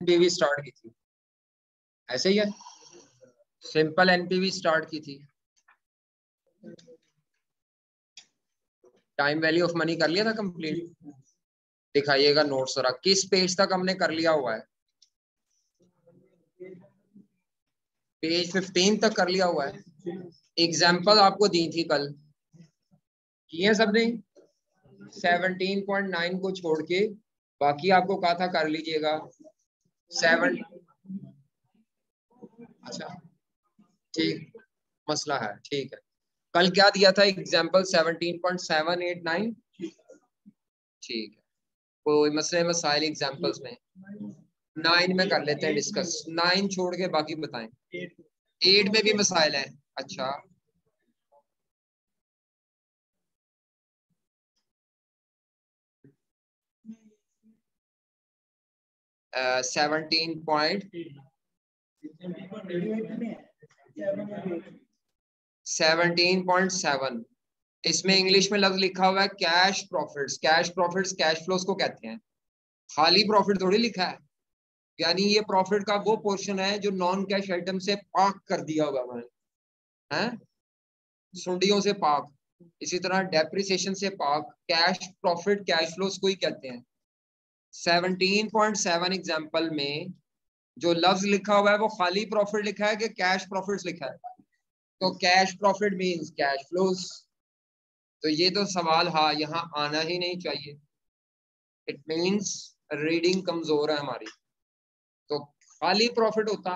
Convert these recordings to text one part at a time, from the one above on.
NPV start की थी, ऐसे ही है, सिंपल एनपीवी स्टार्ट की थी। टाइम वैल्यू ऑफ मनी कर लिया था कंप्लीट, दिखाइएगा नोट्स जरा, किस पेज तक हमने कर लिया हुआ है? पेज 15 तक कर लिया हुआ है। एग्जाम्पल आपको दी थी कल, किए सबने? 17.9 को छोड़ के बाकी आपको कहा था कर लीजिएगा। 7, अच्छा ठीक, मसला है, ठीक है। कल क्या दिया था एग्जाम्पल? 17.789, ठीक है, कोई मसले मसाइल एग्जाम्पल्स में? 9 में कर लेते हैं डिस्कस, 9 छोड़ के बाकी बताएं। 8 में भी मसाइल है, अच्छा 17.7, इसमें इंग्लिश में लफ्ज लिखा हुआ है cash profits. Cash profits cash flows को कहते हैं, खाली प्रॉफिट थोड़ी लिखा है। यानी ये प्रॉफिट का वो पोर्शन है जो नॉन कैश आइटम से पाक कर दिया होगा मैंने, हैं, सुंडियों से पाक। इसी तरह डेप्रिसिएशन से पाक, कैश प्रॉफिट कैश फ्लोस को ही कहते हैं। 17.7 एग्जाम्पल में जो लफ्ज लिखा हुआ है वो खाली प्रॉफिट लिखा है कि कैश प्रॉफिट्स लिखा है? तो cash profit means cash flows. तो ये तो सवाल हाँ यहाँ आना ही नहीं चाहिए। इट मींस रीडिंग कमजोर है हमारी। तो खाली प्रॉफिट होता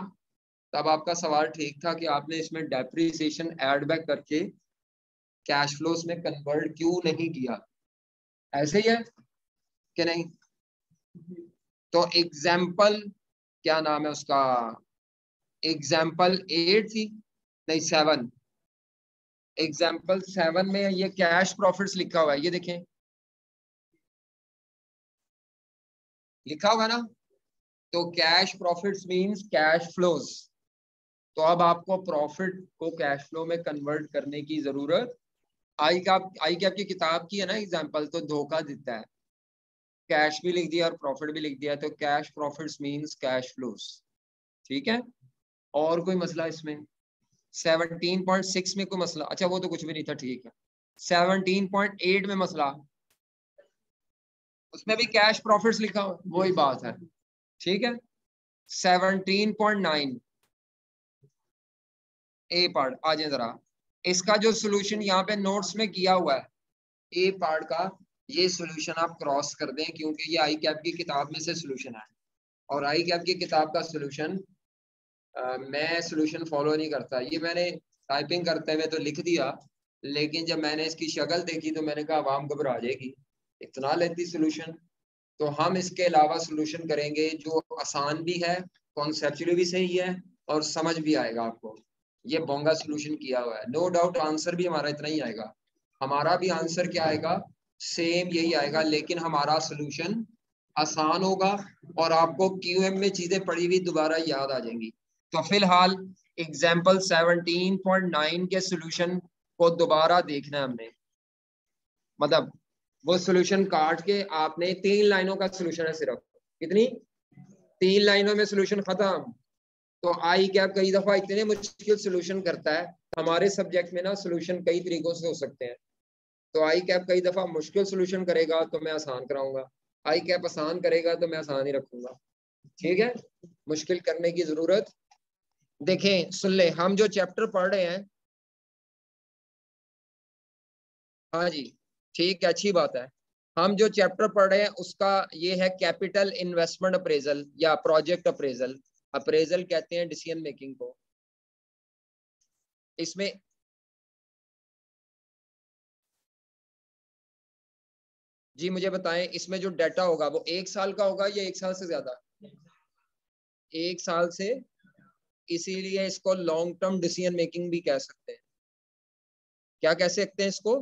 तब आपका सवाल ठीक था कि आपने इसमें डेप्रिसिएशन ऐड बैक करके कैश फ्लोस में कन्वर्ट क्यों नहीं किया? ऐसे ही है कि नहीं? तो एग्जाम्पल क्या नाम है उसका? एग्जाम्पल 8 थी, नहीं 7। एग्जाम्पल 7 में ये कैश प्रॉफिट्स लिखा हुआ है, ये देखें लिखा होगा ना। तो cash profits means cash flows. तो अब आपको प्रॉफिट को कैश फ्लो में कन्वर्ट करने की जरूरत आई की आपकी किताब की है ना एग्जाम्पल, तो धोखा देता है, कैश भी लिख दिया और प्रॉफिट भी लिख दिया, तो cash profits means cash flows. ठीक है, और कोई मसला इसमें? 17.6 में कोई मसला? अच्छा वो तो कुछ भी नहीं था, ठीक है। 17.8 में मसला, उसमें भी कैश प्रॉफिट्स लिखा हो, वही बात है, ठीक है। 17.9 ए पार्ट आ जाए जरा, इसका जो सोल्यूशन यहाँ पे नोट्स में किया हुआ है ए पार्ट का, ये सोल्यूशन आप क्रॉस कर दें क्योंकि ये आई कैप की किताब में से सोल्यूशन है। और आई कैप की किताब का सोल्यूशन मैं सोल्यूशन फॉलो नहीं करता। ये मैंने टाइपिंग करते हुए तो लिख दिया, लेकिन जब मैंने इसकी शक्ल देखी तो मैंने कहा आवाम घबरा जाएगी, इतना लेती सोल्यूशन। तो हम इसके अलावा सोल्यूशन करेंगे जो आसान भी है, कॉन्सेप्चुअली भी सही है और समझ भी आएगा आपको। ये बोंगा सोल्यूशन किया हुआ है, नो डाउट आंसर भी हमारा इतना ही आएगा। हमारा भी आंसर क्या आएगा? सेम यही आएगा, लेकिन हमारा सोल्यूशन आसान होगा और आपको क्यूएम में चीजें पढ़ी हुई दोबारा याद आ जाएंगी। तो फिलहाल एग्जाम्पल 17.9 के सोल्यूशन को दोबारा देखना है हमने, मतलब वो सोल्यूशन काट के आपने 3 लाइनों का सोल्यूशन है सिर्फ, कितनी? 3 लाइनों में सोल्यूशन खत्म। तो आई क्या कई दफा इतने मुश्किल सोल्यूशन करता है, हमारे सब्जेक्ट में ना सोल्यूशन कई तरीकों से हो सकते हैं। तो आई कैप कई दफा मुश्किल सोल्यूशन करेगा तो मैं आसान कराऊंगा, आई कैप आसान करेगा तो मैं आसान ही रखूंगा, ठीक है। मुश्किल करने की जरूरत, देखें सुन ले, हम जो चैप्टर पढ़ रहे हैं, हाँ जी ठीक है, अच्छी बात है। हम जो चैप्टर पढ़ रहे हैं उसका ये है कैपिटल इन्वेस्टमेंट अप्रेजल या प्रोजेक्ट अप्रेजल। अप्रेजल कहते हैं डिसीजन मेकिंग को। इसमें जी मुझे बताएं, इसमें जो डाटा होगा वो 1 साल का होगा या 1 साल से ज्यादा? 1 साल से, इसीलिए इसको लॉन्ग टर्म डिसीजन मेकिंग भी कह सकते हैं। क्या कह सकते हैं इसको?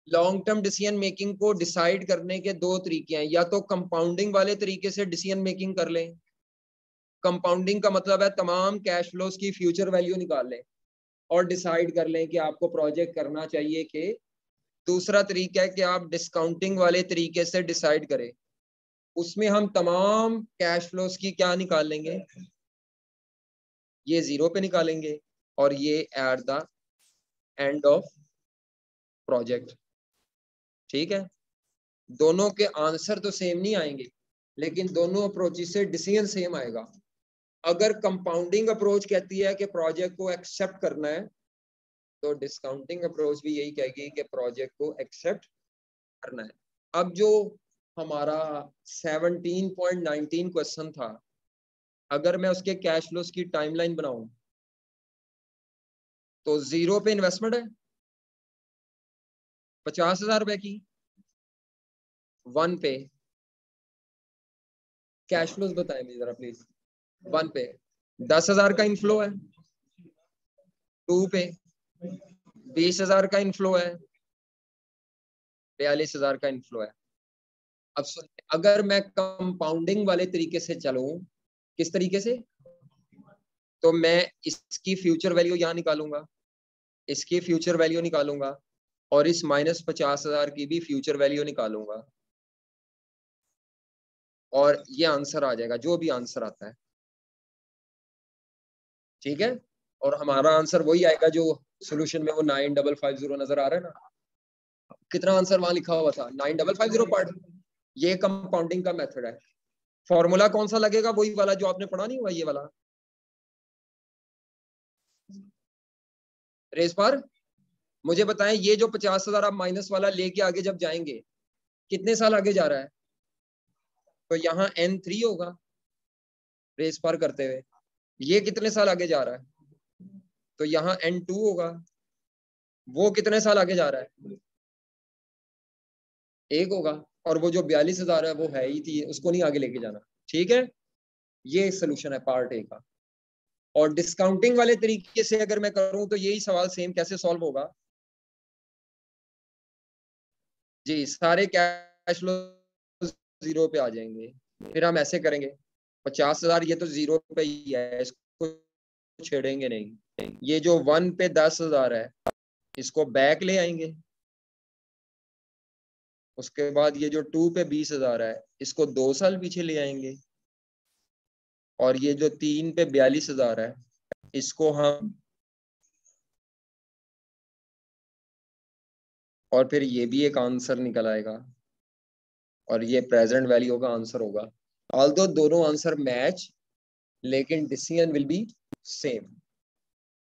लॉन्ग टर्म डिसीजन मेकिंग को डिसाइड करने के दो तरीके हैं, या तो कंपाउंडिंग वाले तरीके से डिसीजन मेकिंग कर लें। कंपाउंडिंग का मतलब है तमाम कैश फ्लोज की फ्यूचर वैल्यू निकाल लें और डिसाइड कर लें कि आपको प्रोजेक्ट करना चाहिए कि। दूसरा तरीका है कि आप डिस्काउंटिंग वाले तरीके से डिसाइड करें। उसमें हम तमाम कैश फ्लोस की क्या निकाल लेंगे, ये 0 पे निकालेंगे और ये at the end of project. ठीक है, दोनों के आंसर तो सेम नहीं आएंगे, लेकिन दोनों अप्रोचेस से डिसीजन सेम आएगा। अगर कंपाउंडिंग अप्रोच कहती है कि प्रोजेक्ट को एक्सेप्ट करना है, तो डिस्काउंटिंग अप्रोच भी यही कहेगी कि प्रोजेक्ट को एक्सेप्ट करना है। अब जो हमारा 17.19 क्वेश्चन था, अगर मैं उसके कैश फ्लोस की टाइमलाइन बनाऊं तो 0 पे इन्वेस्टमेंट है 50,000 रुपए की, 1 पे कैश फ्लोस बताएं मुझे जरा प्लीज। 1 पे 10,000 का इनफ्लो है, 2 पे 20,000 का इनफ्लो है, 42,000 का इनफ्लो है। अब सुन, अगर मैं कंपाउंडिंग वाले तरीके से चलूं, किस तरीके से, तो मैं इसकी फ्यूचर वैल्यू यहां निकालूंगा, इसकी फ्यूचर वैल्यू निकालूंगा और इस -50,000 की भी फ्यूचर वैल्यू निकालूंगा और ये आंसर आ जाएगा, जो भी आंसर आता है। ठीक है, और हमारा आंसर वही आएगा जो सॉल्यूशन में वो 9550 नजर आ रहा है ना। कितना आंसर वहां लिखा हुआ था, 9550 पार्ट। ये कंपाउंडिंग का मेथड है। फॉर्मूला कौन सा लगेगा, वही वाला जो आपने पढ़ा नहीं हुआ, ये वाला रेस पर। मुझे बताएं, ये जो 50,000 आप माइनस वाला लेके आगे जब जाएंगे, कितने साल आगे जा रहा है, तो यहाँ N3 होगा रेस पार करते हुए। ये कितने साल आगे जा रहा है, तो यहाँ N2 होगा। वो कितने साल आगे जा रहा है, 1 होगा। और वो जो 42,000 है वो है ही थी, उसको नहीं आगे लेके जाना। ठीक है, ये सोल्यूशन है पार्ट ए का। और डिस्काउंटिंग वाले तरीके से अगर मैं करूं तो यही सवाल सेम कैसे सॉल्व होगा जी, सारे कैश फ्लो 0 पे आ जाएंगे। फिर हम ऐसे करेंगे, 50,000 ये तो 0 पे ही है, इसको छेड़ेंगे नहीं। ये जो 1 पे 10,000 है, इसको बैक ले आएंगे। उसके बाद ये जो 2 पे 20,000 है, इसको 2 साल पीछे ले आएंगे। और ये जो 3 पे 42,000 है, इसको हम, और फिर ये भी एक आंसर निकल आएगा और ये प्रेजेंट वैल्यू का आंसर होगा। ऑल्दो दोनों आंसर मैच, लेकिन डिसीजन विल बी सेम।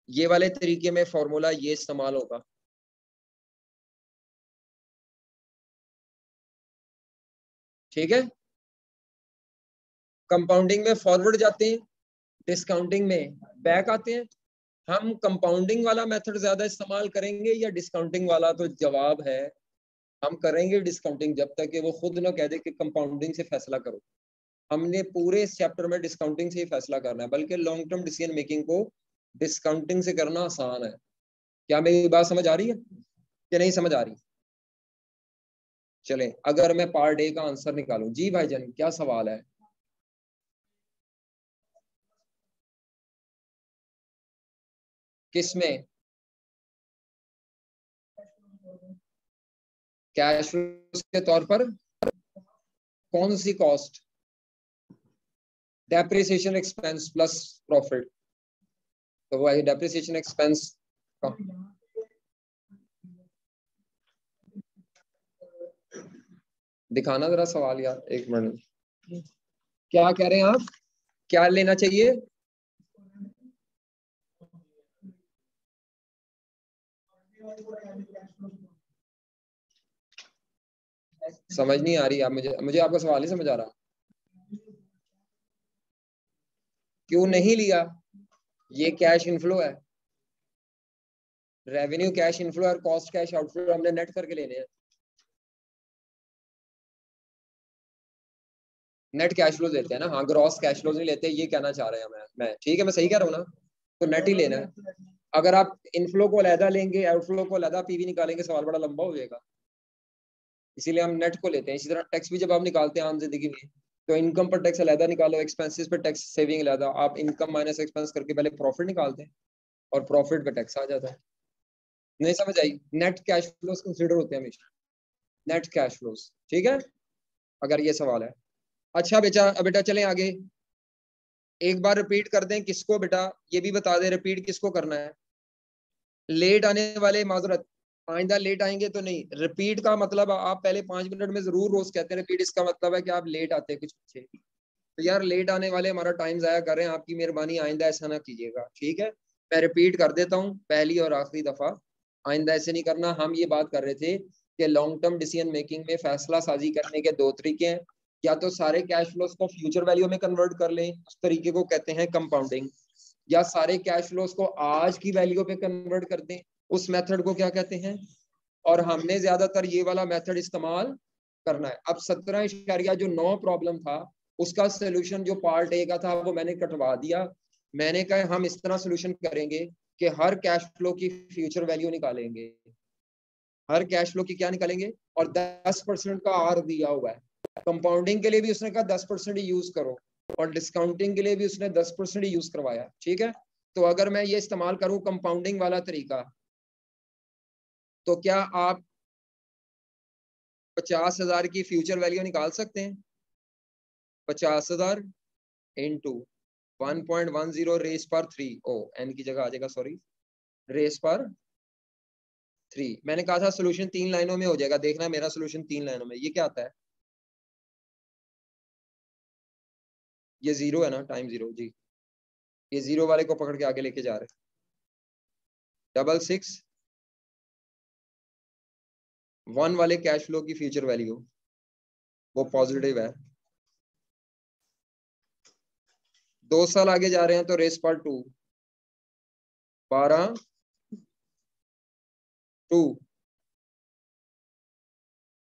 ये वाले तरीके में फॉर्मूला ये इस्तेमाल होगा। ठीक है, कंपाउंडिंग में फॉरवर्ड जाते हैं, डिस्काउंटिंग में बैक आते हैं। हम कंपाउंडिंग वाला मेथड ज्यादा इस्तेमाल करेंगे या डिस्काउंटिंग वाला, तो जवाब है हम करेंगे डिस्काउंटिंग, जब तक कि वो खुद ना कह दे कि कंपाउंडिंग से फैसला करो। हमने पूरे इस चैप्टर में डिस्काउंटिंग से ही फैसला करना है, बल्कि लॉन्ग टर्म डिसीजन मेकिंग को डिस्काउंटिंग से करना आसान है। क्या मेरी बात समझ आ रही है कि नहीं समझ आ रही? चलें, अगर मैं पार्ट ए का आंसर निकालूं, जी भाईजान क्या सवाल है? किसमें? कैश फ्लो के तौर पर कौन सी cost? Depreciation expense plus profit. तो वो डेप्रिसिएशन एक्सपेंस दिखाना जरा सवाल यार, एक मिनट। क्या कह रहे हैं आप, क्या लेना चाहिए? समझ नहीं आ रही आप, मुझे मुझे आपका सवाल नहीं समझ आ रहा। क्यों नहीं लिया? ये कैश इनफ्लो है, रेवेन्यू कैश इनफ्लो और कॉस्ट कैश आउटफ्लो हमने नेट करके लेने हैं। नेट कैश फ्लो देते हैं ना, हाँ, ग्रॉस कैश फ्लो नहीं लेते, ये कहना चाह रहे हैं मैं ठीक है, मैं सही कह रहा हूँ ना? तो नेट ही लेना है। अगर आप इनफ्लो को अलहदा लेंगे, आउटफ्लो को अलहदा पीवी निकालेंगे, सवाल बड़ा लंबा हो जाएगा। इसीलिए हम नेट को लेते हैं। इसी तरह टैक्स भी जब आप निकालते हैं आम जिंदगी में, तो इनकम पर टैक्स अलहदा निकालो, एक्सपेंसेस पर टैक्स सेविंग अलहदा। आप इनकम माइनस एक्सपेंस करके पहले प्रॉफिट निकालते हैं और प्रॉफिट पे टैक्स आ जाता है। नहीं समझ आई? नेट कैश फ्लोस कंसीडर होते हैं हमेशा, नेट कैश फ्लोस। ठीक है, अगर ये सवाल है अच्छा बेटा, बेटा चलें आगे, एक बार रिपीट कर दें किसको बेटा, ये भी बता दें रिपीट किसको करना है। लेट आने वाले माजरत, आइंदा लेट आएंगे तो नहीं। रिपीट का मतलब आप पहले 5 मिनट में जरूर रोज कहते हैं रिपीट, इसका मतलब है कि आप लेट आते हैं कुछ बच्चे। तो यार लेट आने वाले हमारा टाइम जाया कर रहे हैं, आपकी मेहरबानी आइंदा ऐसा ना कीजिएगा, ठीक है। मैं रिपीट कर देता हूँ पहली और आखिरी दफा, आइंदा ऐसे नहीं करना। हम ये बात कर रहे थे कि लॉन्ग टर्म डिसीजन मेकिंग में फैसला साजी करने के दो तरीके हैं, या तो सारे कैश फ्लोज को फ्यूचर वैल्यू में कन्वर्ट कर लें, उस तरीके को कहते हैं कंपाउंडिंग, या सारे कैश फ्लोज को आज की वैल्यू पे कन्वर्ट कर दें, उस मेथड को क्या कहते हैं। और हमने ज्यादातर ये वाला मेथड इस्तेमाल करना है। अब 17.9 प्रॉब्लम था, उसका सोल्यूशन जो पार्ट ए का था वो मैंने कटवा दिया। मैंने कहा हम इस तरह सोल्यूशन करेंगे कि हर कैश फ्लो की फ्यूचर वैल्यू निकालेंगे, हर कैश फ्लो की क्या निकालेंगे, और 10% का आर दिया हुआ है। कंपाउंडिंग के लिए भी उसने कहा 10% ही यूज करो, और डिस्काउंटिंग के लिए भी उसने 10% ही यूज करवाया, ठीक है। तो अगर मैं ये इस्तेमाल करूं कंपाउंडिंग वाला तरीका, तो क्या आप 50,000 की फ्यूचर वैल्यू निकाल सकते हैं। 50,000 इंटू 1.10 रेस पर 3, ओ एन की जगह आ जाएगा, सॉरी, रेस पर 3। मैंने कहा था सोल्यूशन 3 लाइनों में हो जाएगा, देखना मेरा सोल्यूशन 3 लाइनों में। ये क्या आता है, ये 0 है ना, टाइम 0 जी। ये 0 वाले को पकड़ के आगे लेके जा रहे हैं। 66 1 वाले कैश फ्लो की फ्यूचर वैल्यू वो पॉजिटिव है। 2 साल आगे जा रहे हैं तो रेस पर 2, 12 2।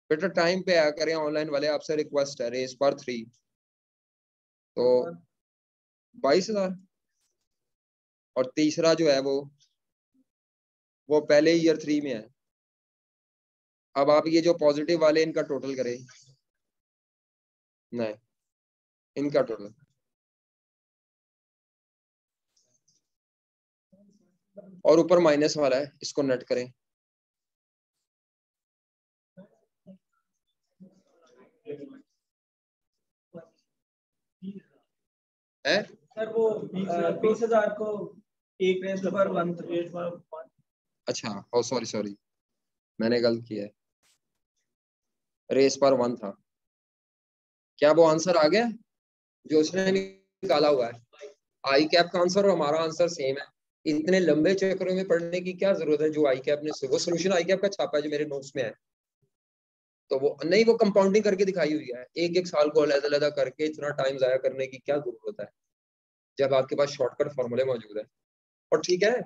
बेटा टाइम पे आया करें, ऑनलाइन वाले आपसे रिक्वेस्ट है, रेस पर 3 तो 22,000। और तीसरा जो है वो पहले ईयर 3 में है। अब आप ये जो पॉजिटिव वाले इनका टोटल करें, नहीं इनका टोटल, और ऊपर माइनस वाला है, इसको नेट करें। है सर वो 20,000 को एक रेस पर 1। अच्छा, ओ सॉरी सॉरी, मैंने गलत किया है, रेस पर 1 था। क्या वो आंसर आ गया जो उसने निकाला हुआ है। आई कैप का आंसर और हमारा आंसर सेम है। इतने लंबे चक्करों में पढ़ने की क्या जरूरत है, जो आई कैप ने वो सोल्यूशन आई कैप का छापा है जो मेरे नोट्स में है। तो वो नहीं, वो कंपाउंडिंग करके दिखाई हुई है, एक एक साल को अलग-अलग करके इतना टाइम जाया करने की क्या जरूरत है जब आपके पास शॉर्टकट फॉर्मूले मौजूद है। और ठीक है,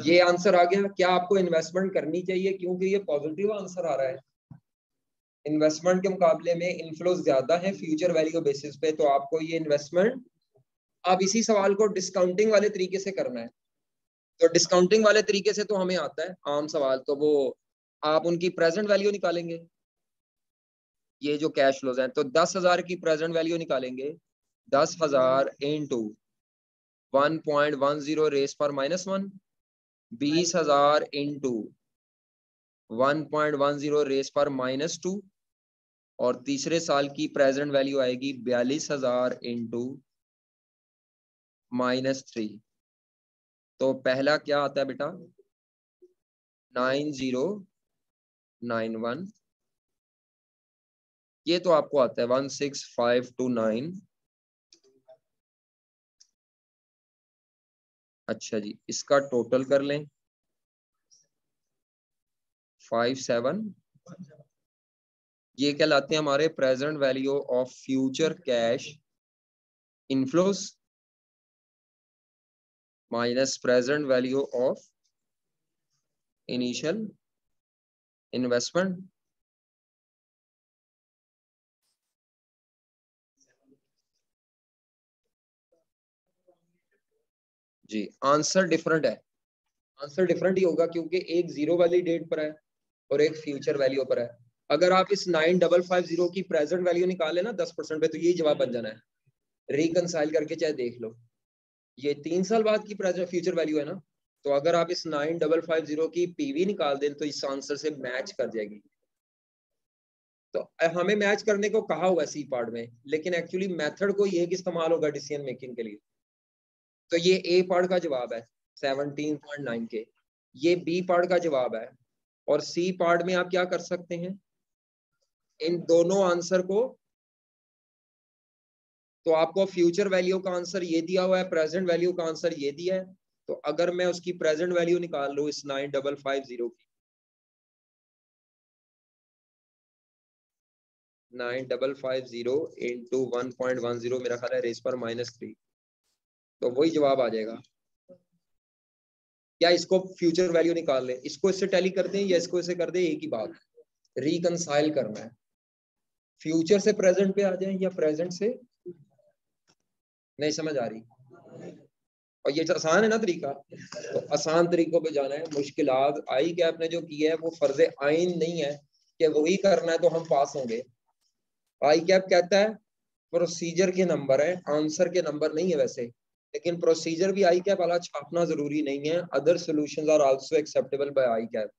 ये आंसर आ गया। क्या आपको इन्वेस्टमेंट करनी चाहिए, क्योंकि ये पॉजिटिव आंसर आ रहा है। इन्वेस्टमेंट के मुकाबले में इनफ्लो ज्यादा है फ्यूचर वैल्यू बेसिस पे, तो आपको ये इन्वेस्टमेंट, अब इसी सवाल को डिस्काउंटिंग वाले तरीके से करना है। तो डिस्काउंटिंग वाले तरीके से तो हमें आता है आम सवाल, तो वो आप उनकी प्रेजेंट वैल्यू निकालेंगे। ये जो कैश फ्लोज हैं, तो 10,000 की प्रेजेंट वैल्यू निकालेंगे। 10,000 इंटू 1.10 रेस पर -1, 20,000 इंटू 1.10 रेस पर -2, और तीसरे साल की प्रेजेंट वैल्यू आएगी 42,000 इंटू -3। तो पहला क्या आता है बेटा, 9091, ये तो आपको आता है 16529। अच्छा जी, इसका टोटल कर लें 57। ये क्या लाते हैं हमारे present value of future cash inflows minus present value of initial investment. जी आंसर डिफरेंट है, आंसर डिफरेंट ही होगा क्योंकि एक 0 वाली डेट पर है और एक फ्यूचर वैल्यू पर है। अगर आप इस 9550 की प्रेजेंट वैल्यू निकाले ना 10% पे, तो यही जवाब बन जाना है। रिकंसाइल करके चाहे देख लो, ये 3 साल बाद की प्रेजेंट फ्यूचर वैल्यू है ना, तो अगर आप इस 9550 की पीवी निकाल दें तो इस आंसर से मैच कर जाएगी। तो हमें मैच करने को कहा हुआ है सी पार्ट में, लेकिन एक्चुअली मेथड को ये इस्तेमाल होगा डिसीजन मेकिंग के लिए। तो ये ए पार्ट का जवाब है 17.9 के, ये बी पार्ट का जवाब है। और सी पार्ट में आप क्या कर सकते हैं, इन दोनों आंसर को, तो आपको फ्यूचर वैल्यू का आंसर ये दिया हुआ है, प्रेजेंट वैल्यू का आंसर ये दिया है। तो अगर मैं उसकी प्रेजेंट वैल्यू निकाल लूं इस 9550 की, 9550 इंटू 1.10 मेरा ख्याल है रेस पर -3, तो वही जवाब आ जाएगा। या इसको फ्यूचर वैल्यू निकाल लें, इसको इससे टैली कर दें या इसको इससे कर दें, एक ही बात, रिकंसाइल करना है। फ्यूचर से प्रेजेंट पे आ जाए या प्रेजेंट से, नहीं समझ आ रही? और ये आसान है ना तरीका, तो आसान तरीकों पे जाना है। मुश्किलात आई कि आपने जो किया है वो फर्ज आइन नहीं है कि वही करना है तो हम पास होंगे। आई कैप कहता है प्रोसीजर के नंबर है, आंसर के नंबर नहीं है वैसे, लेकिन प्रोसीजर भी आई कैप वाला छापना जरूरी नहीं है। Other solutions are also acceptable by ICAP,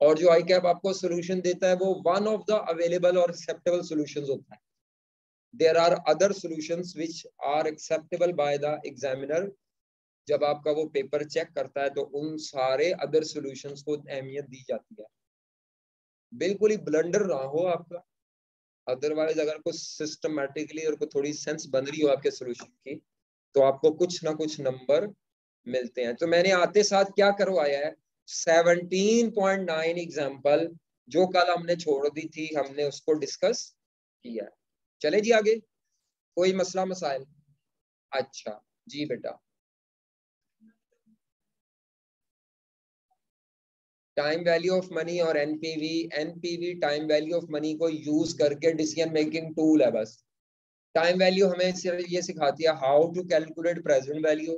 और जो आई कैप आपको सॉल्यूशन देता है वो वन ऑफ द अवेलेबल और एक्सेप्टेबल सॉल्यूशंस होता है। There are other solutions which are acceptable by the examiner. जब आपका वो पेपर चेक करता है तो उन सारे अदर सॉल्यूशंस को अहमियत दी जाती है। बिल्कुल ही ब्लंडर ना हो आपका, अदरवाइज अगर कुछ सिस्टमेटिकली और कुछ थोड़ी सेंस बन रही हो आपके सॉल्यूशन की, तो आपको कुछ ना कुछ नंबर मिलते हैं। तो मैंने आते साथ क्या करवाया है, 17.9 एग्जाम्पल जो कल हमने छोड़ दी थी, हमने उसको डिस्कस किया। चले जी आगे, कोई मसला मसाइल? अच्छा जी बेटा, टाइम वैल्यू ऑफ मनी और NPV. NPV time value of money को यूज करके डिसीजन मेकिंग टूल है बस। टाइम वैल्यू हमें सिर्फ ये सिखाती है how to calculate present value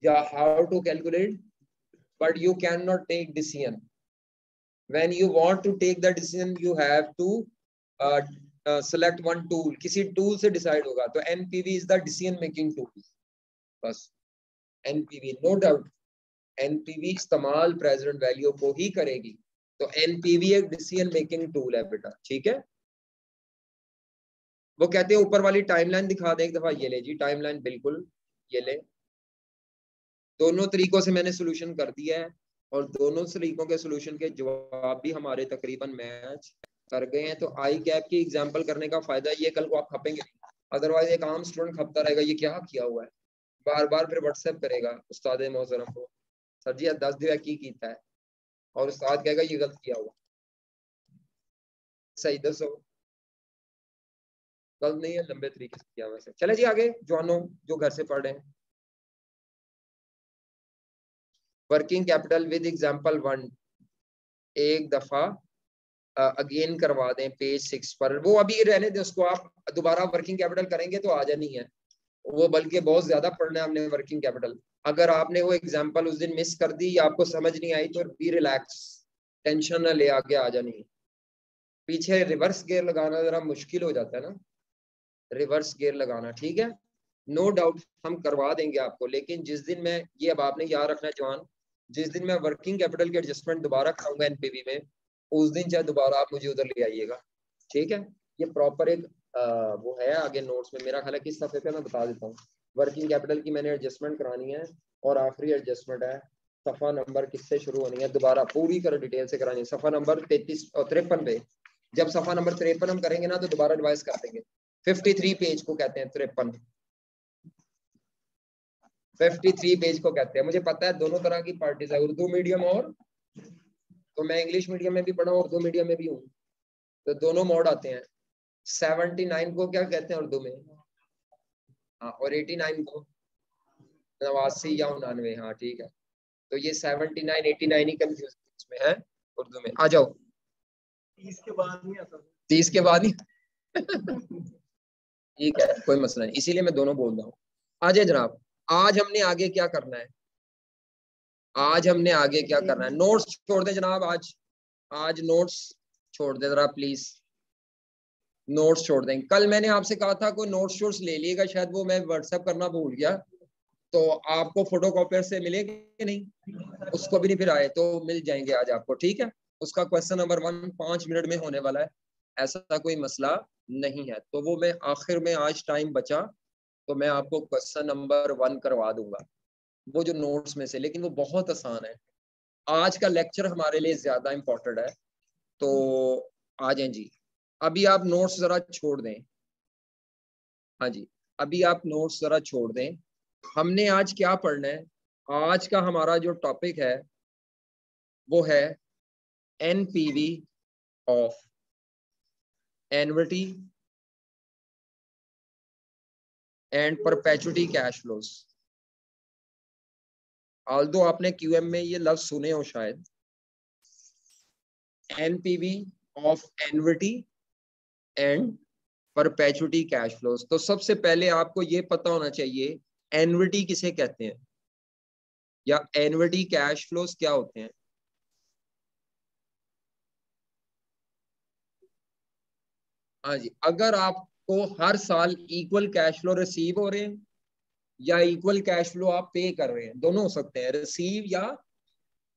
या how to calculate, but you can not take decision. When you want to take the decision you have to select one tool, किसी tool से डिसाइड होगा। तो NPV is the decision making tool बस। NPV no doubt, NPV इस्तेमाल present value को ही करेगी। तो NPV एक डिसीजन मेकिंग टूल है बेटा, ठीक है। वो कहते हैं ऊपर वाली टाइमलाइन दिखा दे एक दफा, ये ले जी टाइमलाइन, बिल्कुल ये ले। दोनों तरीकों से मैंने सोल्यूशन कर दिया है और दोनों तरीकों के सोल्यूशन के जवाब भी हमारे तकरीबन मैच कर गए हैं। तो आई कैप की एग्जाम्पल करने का फायदा ये, कल को आप खपेंगे, अदरवाइज एक आम स्टूडेंट खपता रहेगा ये क्या किया हुआ है, बार बार फिर व्हाट्सएप करेगा उस्ताद मोहतरम को, सर जी 10 दिया की कीता है, और उस्ताद कहेगा ये गलत किया हुआ। सही दसो, गलत नहीं है, लंबे तरीके से किया वैसे। चले जी आगे जवानों जो घर से पढ़ रहे हैं। वर्किंग कैपिटल विद एग्जांपल 1 एक दफा अगेन करवा दें पेज 6 पर। वो अभी रहने दें उसको, आप दोबारा वर्किंग कैपिटल करेंगे तो आ जानी है वो, बल्कि बहुत ज्यादा पढ़ना है हमने वर्किंग कैपिटल। अगर आपने वो एग्जांपल उस दिन मिस कर दी या आपको समझ नहीं आई तो बी रिलैक्स, टेंशन ना ले, आगे आ जानी है। पीछे रिवर्स गियर लगाना जरा मुश्किल हो जाता है ना, रिवर्स गियर लगाना, ठीक है। नो डाउट हम करवा देंगे आपको, लेकिन जिस दिन मैं, ये अब आपने याद रखना है जवान, जिस दिन मैं वर्किंग कैपिटल की एडजस्टमेंट दोबारा कराऊंगा एनपीवी में, उस दिन चाहे दोबारा आप मुझे उधर ले आइएगा, ठीक है। ये प्रॉपर एक वो है आगे नोट्स में, मेरा ख्याल है किस सफे पे मैं बता देता हूँ। वर्किंग कैपिटल की मैंने एडजस्टमेंट करानी है और आखिरी एडजस्टमेंट है, सफा नंबर किससे शुरू होनी है, दोबारा पूरी तरह डिटेल से करानी है, सफा नंबर 33 और 53 पे। जब सफा नंबर 53 हम करेंगे ना तो दोबारा रिवाइज कर देंगे। 53 पेज को कहते हैं 53, 53 पेज को कहते हैं। मुझे पता है दोनों तरह की पार्टीज है, उर्दू मीडियम और, तो मैं इंग्लिश मीडियम में भी पढ़ा हूँ, उर्दू मीडियम में भी हूँ, तो दोनों मोड आते हैं। 79 को क्या कहते हैं उर्दू में, हाँ, और 89 को 89 या 99, हाँ ठीक है। तो ये 79 89 ही कंफ्यूज में है उर्दू में। आ जाओ, 30 के बाद नहीं आता, 30 के बाद ही ठीक है, कोई मसला नहीं, इसीलिए मैं दोनों बोल रहा हूँ। आ जाए जनाब, आज हमने आगे क्या करना है, आज हमने आगे क्या करना है, नोट्स छोड़ दे जनाब, आज नोट्स छोड़ दे जरा प्लीज, नोट्स छोड़ दें। कल मैंने आपसे कहा था कोई नोट्स ले लिएगा, शायद वो मैं व्हाट्सएप करना भूल गया, तो आपको फोटोकॉपियर से मिलेंगे नहीं, उसको भी नहीं फिर आए तो मिल जाएंगे आज आपको, ठीक है। उसका क्वेश्चन नंबर 1 5 मिनट में होने वाला है, ऐसा कोई मसला नहीं है। तो वो मैं आखिर में, आज टाइम बचा तो मैं आपको क्वेश्चन नंबर 1 करवा दूंगा, वो जो नोट्स में से, लेकिन वो बहुत आसान है। आज का लेक्चर हमारे लिए ज्यादा इम्पोर्टेंट है। तो आ जाएं जी। अभी आप नोट्स जरा छोड़ दें। हाँ जी, अभी आप नोट्स जरा छोड़ दें। हमने आज क्या पढ़ना है? आज का हमारा जो टॉपिक है वो है NPV of annuity and perpetuity cash flows. Although आपने क्यूएम में ये लफ्ज सुने हो शायद, NPV of annuity and perpetuity cash flows. तो सबसे पहले आपको ये पता होना चाहिए एन्युटी किसे कहते हैं, या एन्युटी कैश फ्लोज क्या होते हैं। हाँ जी, अगर आपको हर साल इक्वल कैश फ्लो रिसीव हो रहे हैं या इक्वल कैश फ्लो आप पे कर रहे हैं, दोनों हो सकते हैं, रिसीव या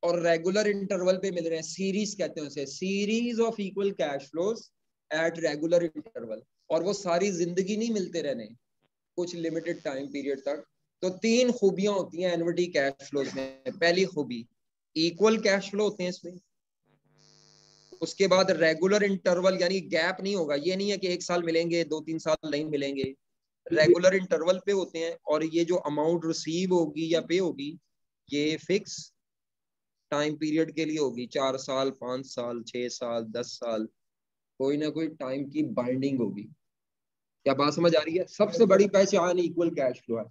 और रेगुलर इंटरवल पे मिल रहे हैं, सीरीज कहते हैं उसे, series of equal cash flows at regular interval. और वो सारी जिंदगी नहीं मिलते रहने, कुछ लिमिटेड टाइम पीरियड तक। तो 3 खूबियां होती हैं एन्युटी कैश फ्लोज में। पहली खूबी, इक्वल कैश फ्लो होते हैं इसमें। उसके बाद रेगुलर इंटरवल, यानी गैप नहीं होगा, ये नहीं है कि 1 साल मिलेंगे 2-3 साल नहीं मिलेंगे, रेगुलर इंटरवल पे होते हैं। और ये जो अमाउंट रिसीव होगी या पे होगी, ये फिक्स टाइम पीरियड के लिए होगी, 4 साल, 5 साल, 6 साल, 10 साल, कोई ना कोई टाइम की बाइंडिंग होगी। क्या बात समझ आ रही है? सबसे बड़ी पहचान इक्वल कैश फ्लो है।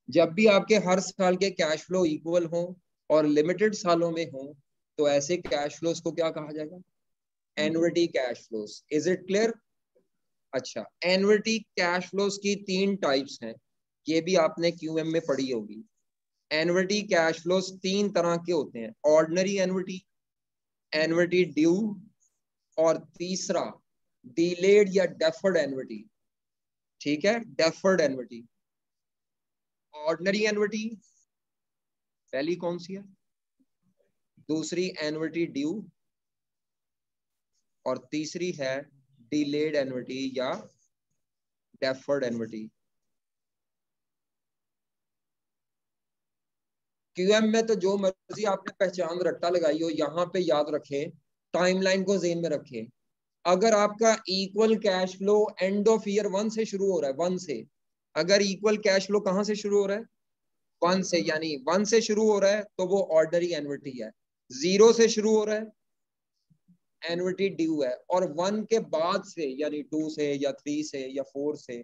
जब भी आपके हर साल के कैश फ्लो इक्वल हो और लिमिटेड सालों में हो, तो ऐसे कैश फ्लोज को क्या कहा जाएगा? Annuity cash flows. Is it clear? अच्छा, एन्युटी कैश फ्लोज की 3 टाइप्स हैं, ये भी आपने क्यूएम में पढ़ी होगी। एन्युटी कैश फ्लोज 3 तरह के होते हैं, ऑर्डिनरी एन्युटी, एन्युटी ड्यू, और तीसरा डिलेड या डेफर्ड एन्युटी। ठीक है, डेफर्ड एन्युटी। ऑर्डिनरी एन्युटी पहली कौन सी है? दूसरी एन्युटी ड्यू, और तीसरी है डिलेड एन्युटी या डेफर्ड एन्युटी। क्यूएम में तो जो मर्जी आपने पहचान रट्टा लगाई हो, यहाँ पे याद रखें, टाइमलाइन को जेन में रखें। अगर आपका equal cash flow end of year 1 से शुरू हो रहा है, 1 से, अगर इक्वल कैश फ्लो कहां से शुरू हो रहा है? 1 से, यानी 1 से शुरू हो रहा है तो वो ऑर्डिनरी एन्युटी है। 0 से शुरू हो रहा है, एन्युटी ड्यू है। और 1 के बाद से, यानी 2 से या 3 से या 4 से,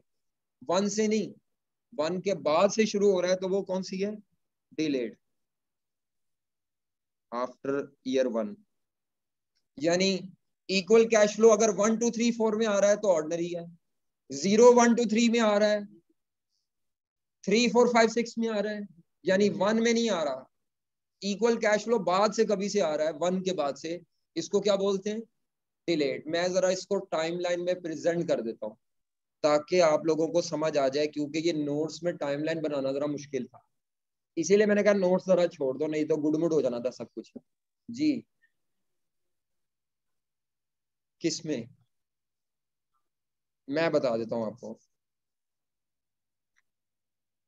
1 से नहीं, 1 के बाद से शुरू हो रहा है तो वो कौन सी है? Delayed, after year 1। यानी इक्वल कैश फ्लो अगर 1 2 3 4 में आ रहा है तो ऑर्डिनरी है, 0 1 2 3 में आ रहा है, 3 4 5 6 में आ रहा है, यानी 1 में नहीं आ रहा, इक्वल कैश फ्लो बाद से कभी से आ रहा है, 1 के बाद से, इसको क्या बोलते हैं? डिलेड। मैं जरा इसको टाइमलाइन में प्रेजेंट कर देता हूँ ताकि आप लोगों को समझ आ जाए, क्योंकि ये नोट्स में टाइमलाइन बनाना जरा मुश्किल था, इसीलिए मैंने कहा नोट्स जरा छोड़ दो, नहीं तो गुड़मुड़ हो जाना था सब कुछ। जी, किसमें? मैं बता देता हूँ आपको।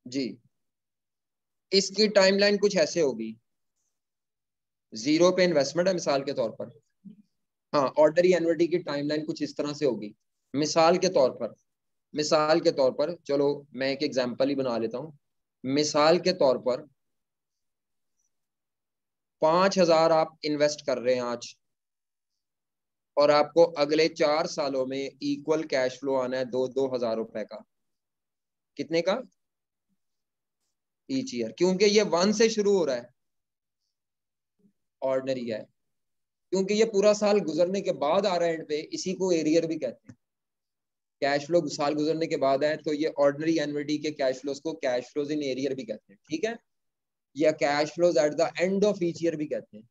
जी, इसकी टाइमलाइन कुछ ऐसे होगी। 0 पे इन्वेस्टमेंट है मिसाल के तौर पर। हाँ, ऑर्डनरी एन्युटी की टाइमलाइन कुछ इस तरह से होगी। मिसाल के तौर पर, मिसाल के तौर पर, चलो मैं एक एग्जांपल ही बना लेता हूँ। मिसाल के तौर पर 5,000 आप इन्वेस्ट कर रहे हैं आज, और आपको अगले 4 सालों में इक्वल कैश फ्लो आना है 2-2 हजार रुपए का। कितने का? Each year. क्योंकि ये 1 से शुरू हो रहा है, ऑर्डिनरी है। क्योंकि ये पूरा साल गुजरने के बाद आ रहा है एंड पे, इसी को एरियर भी कहते हैं। कैश फ्लो साल गुजरने के बाद है तो ये ऑर्डिनरी एन्युटी के कैश फ्लोज को कैश फ्लोज इन एरियर भी कहते हैं, ठीक है, या cash flows at the end of each year भी कहते हैं।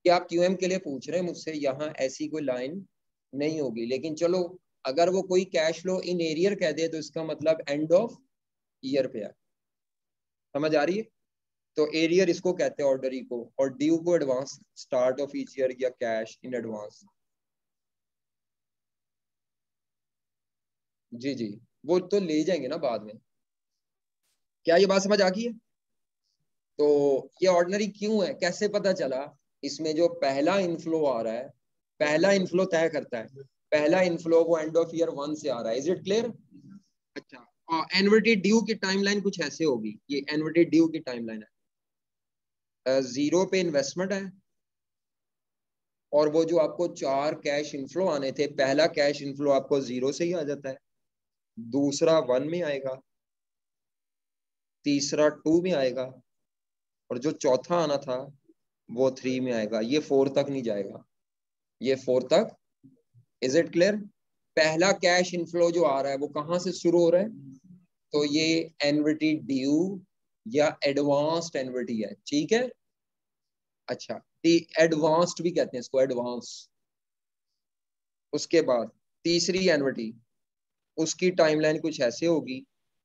कि आप क्यूएम के लिए पूछ रहे हैं मुझसे, यहाँ ऐसी कोई लाइन नहीं होगी, लेकिन चलो, अगर वो कोई कैश फ्लो इन एरियर कह दे तो इसका मतलब एंड ऑफ ईयर पे है। समझ आ रही है? तो एरियर इसको कहते हैं ऑर्डनरी को, और ड्यू को advance, start of each year या कैश इन एडवांस। जी जी, वो तो ले जाएंगे ना बाद में। क्या ये बात समझ आ गई है? तो ये ऑर्डिनरी क्यों है, कैसे पता चला? इसमें जो पहला इनफ्लो आ रहा है, पहला इनफ्लो तय करता है। पहला इनफ्लो वो एंड ऑफ ईयर 1 से आ रहा है। Is it clear? अच्छा, और एनविटी ड्यू की टाइमलाइन कुछ ऐसे होगी। ये एनविटी ड्यू की टाइमलाइन है। जीरो पे इन्वेस्टमेंट है, और वो जो आपको 4 कैश इनफ्लो आने थे, पहला कैश इनफ्लो आपको 0 से ही आ जाता है, दूसरा 1 में आएगा, तीसरा 2 में आएगा, और जो चौथा आना था वो 3 में आएगा। ये 4 तक नहीं जाएगा, ये 4 तक। Is it clear? पहला कैश इनफ्लो जो आ रहा है वो कहां से शुरू हो रहा है? तो ये एनविटी ड्यू या एडवांस्ड एनविटी है, ठीक है। अच्छा, एडवांस्ड भी कहते हैं इसको, एडवांस। उसके बाद तीसरी एनविटी, उसकी टाइमलाइन कुछ ऐसे होगी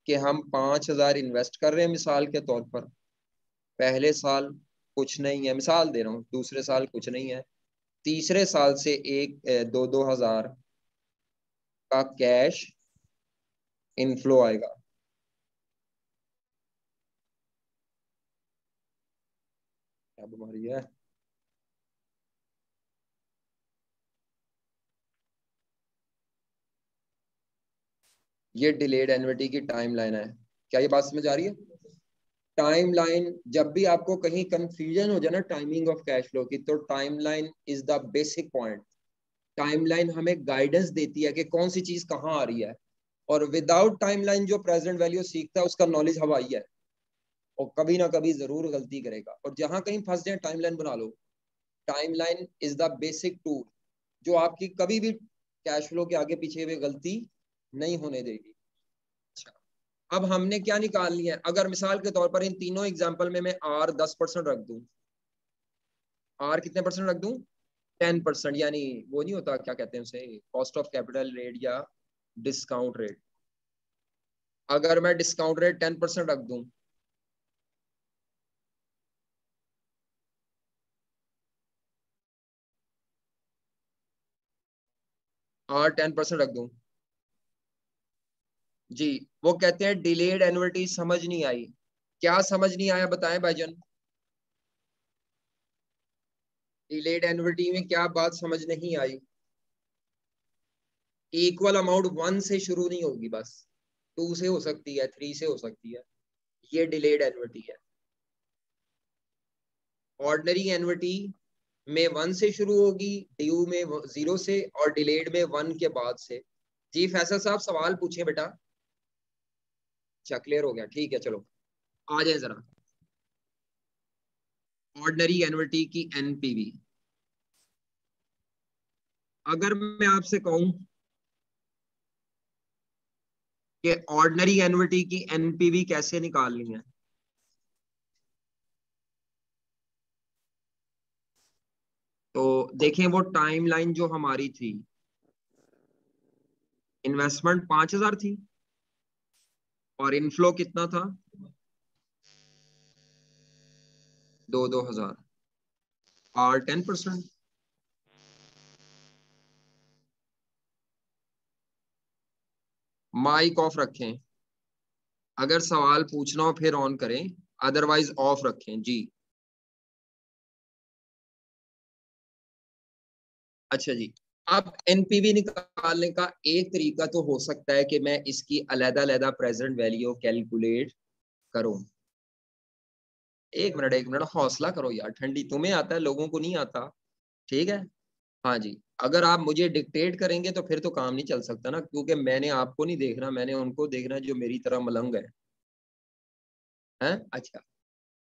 कि हम 5,000 इन्वेस्ट कर रहे हैं मिसाल के तौर पर। पहले साल कुछ नहीं है, मिसाल दे रहा हूँ, दूसरे साल कुछ नहीं है, तीसरे साल से एक 2,000 का कैश इनफ्लो आएगा। क्या बीमारी है? ये डिलेड एन्युटी की टाइमलाइन है। क्या ये बात समझ आ रही है? टाइमलाइन, जब भी आपको कहीं कंफ्यूजन हो जाए ना टाइमिंग ऑफ कैश फ्लो की, तो timeline is the basic point. Timeline हमें गाइडेंस देती है कि कौन सी चीज कहाँ आ रही है। और विदाउट टाइमलाइन जो प्रेजेंट वैल्यू सीखता है उसका नॉलेज हवाई है, और कभी ना कभी जरूर गलती करेगा। और जहां कहीं फंस जाए टाइमलाइन बना लो। Timeline is the basic tool जो आपकी कभी भी कैश फ्लो के आगे पीछे हुए गलती नहीं होने देगी। अच्छा, अब हमने क्या निकाल लिया है? अगर मिसाल के तौर पर इन तीनों एग्जांपल में मैं आर 10% रख दूं, आर कितने परसेंट रख दूं? 10%, यानी वो नहीं होता, क्या कहते हैं उसे, कॉस्ट ऑफ कैपिटल रेट या डिस्काउंट रेट। अगर मैं डिस्काउंट रेट 10% रख दूं, आर 10% रख दूं, जी, वो कहते हैं डिलेड एन्युटी समझ नहीं आई। क्या समझ नहीं आया बताएं भाईजान? डिलेड एन्युटी में क्या बात समझ नहीं आई? इक्वल अमाउंट 1 से शुरू नहीं होगी, बस 2 से हो सकती है, 3 से हो सकती है। ये डिलेड एन्युटी है। ऑर्डिनरी एन्युटी में 1 से शुरू होगी, ड्यू में 0 से, और डिलेड में 1 के बाद से। जी फैसल साहब सवाल पूछे बेटा। अच्छा, क्लियर हो गया, ठीक है, चलो आ जाए जरा। ऑर्डिनरी एन्युटी की एनपीवी, अगर मैं आपसे कहूं कि ऑर्डिनरी एन्युटी की एनपीवी कैसे निकालनी है, तो देखें वो टाइमलाइन जो हमारी थी, इन्वेस्टमेंट 5,000 थी, और इनफ्लो कितना था? 2,000। और 10%। माइक ऑफ रखें, अगर सवाल पूछना हो फिर ऑन करें, अदरवाइज ऑफ रखें जी। अच्छा जी, अब एनपीवी निकालने का एक तरीका तो हो सकता है कि मैं इसकी अलग-अलग प्रेजेंट वैल्यू कैलकुलेट करूं। एक मिनट हौसला करो यार, ठंडी तुम्हें आता है, लोगों को नहीं आता। ठीक है, हाँ जी। अगर आप मुझे डिक्टेट करेंगे तो फिर तो काम नहीं चल सकता ना, क्योंकि मैंने आपको नहीं देखना, मैंने उनको देखना जो मेरी तरह मलंग है। हैं? अच्छा,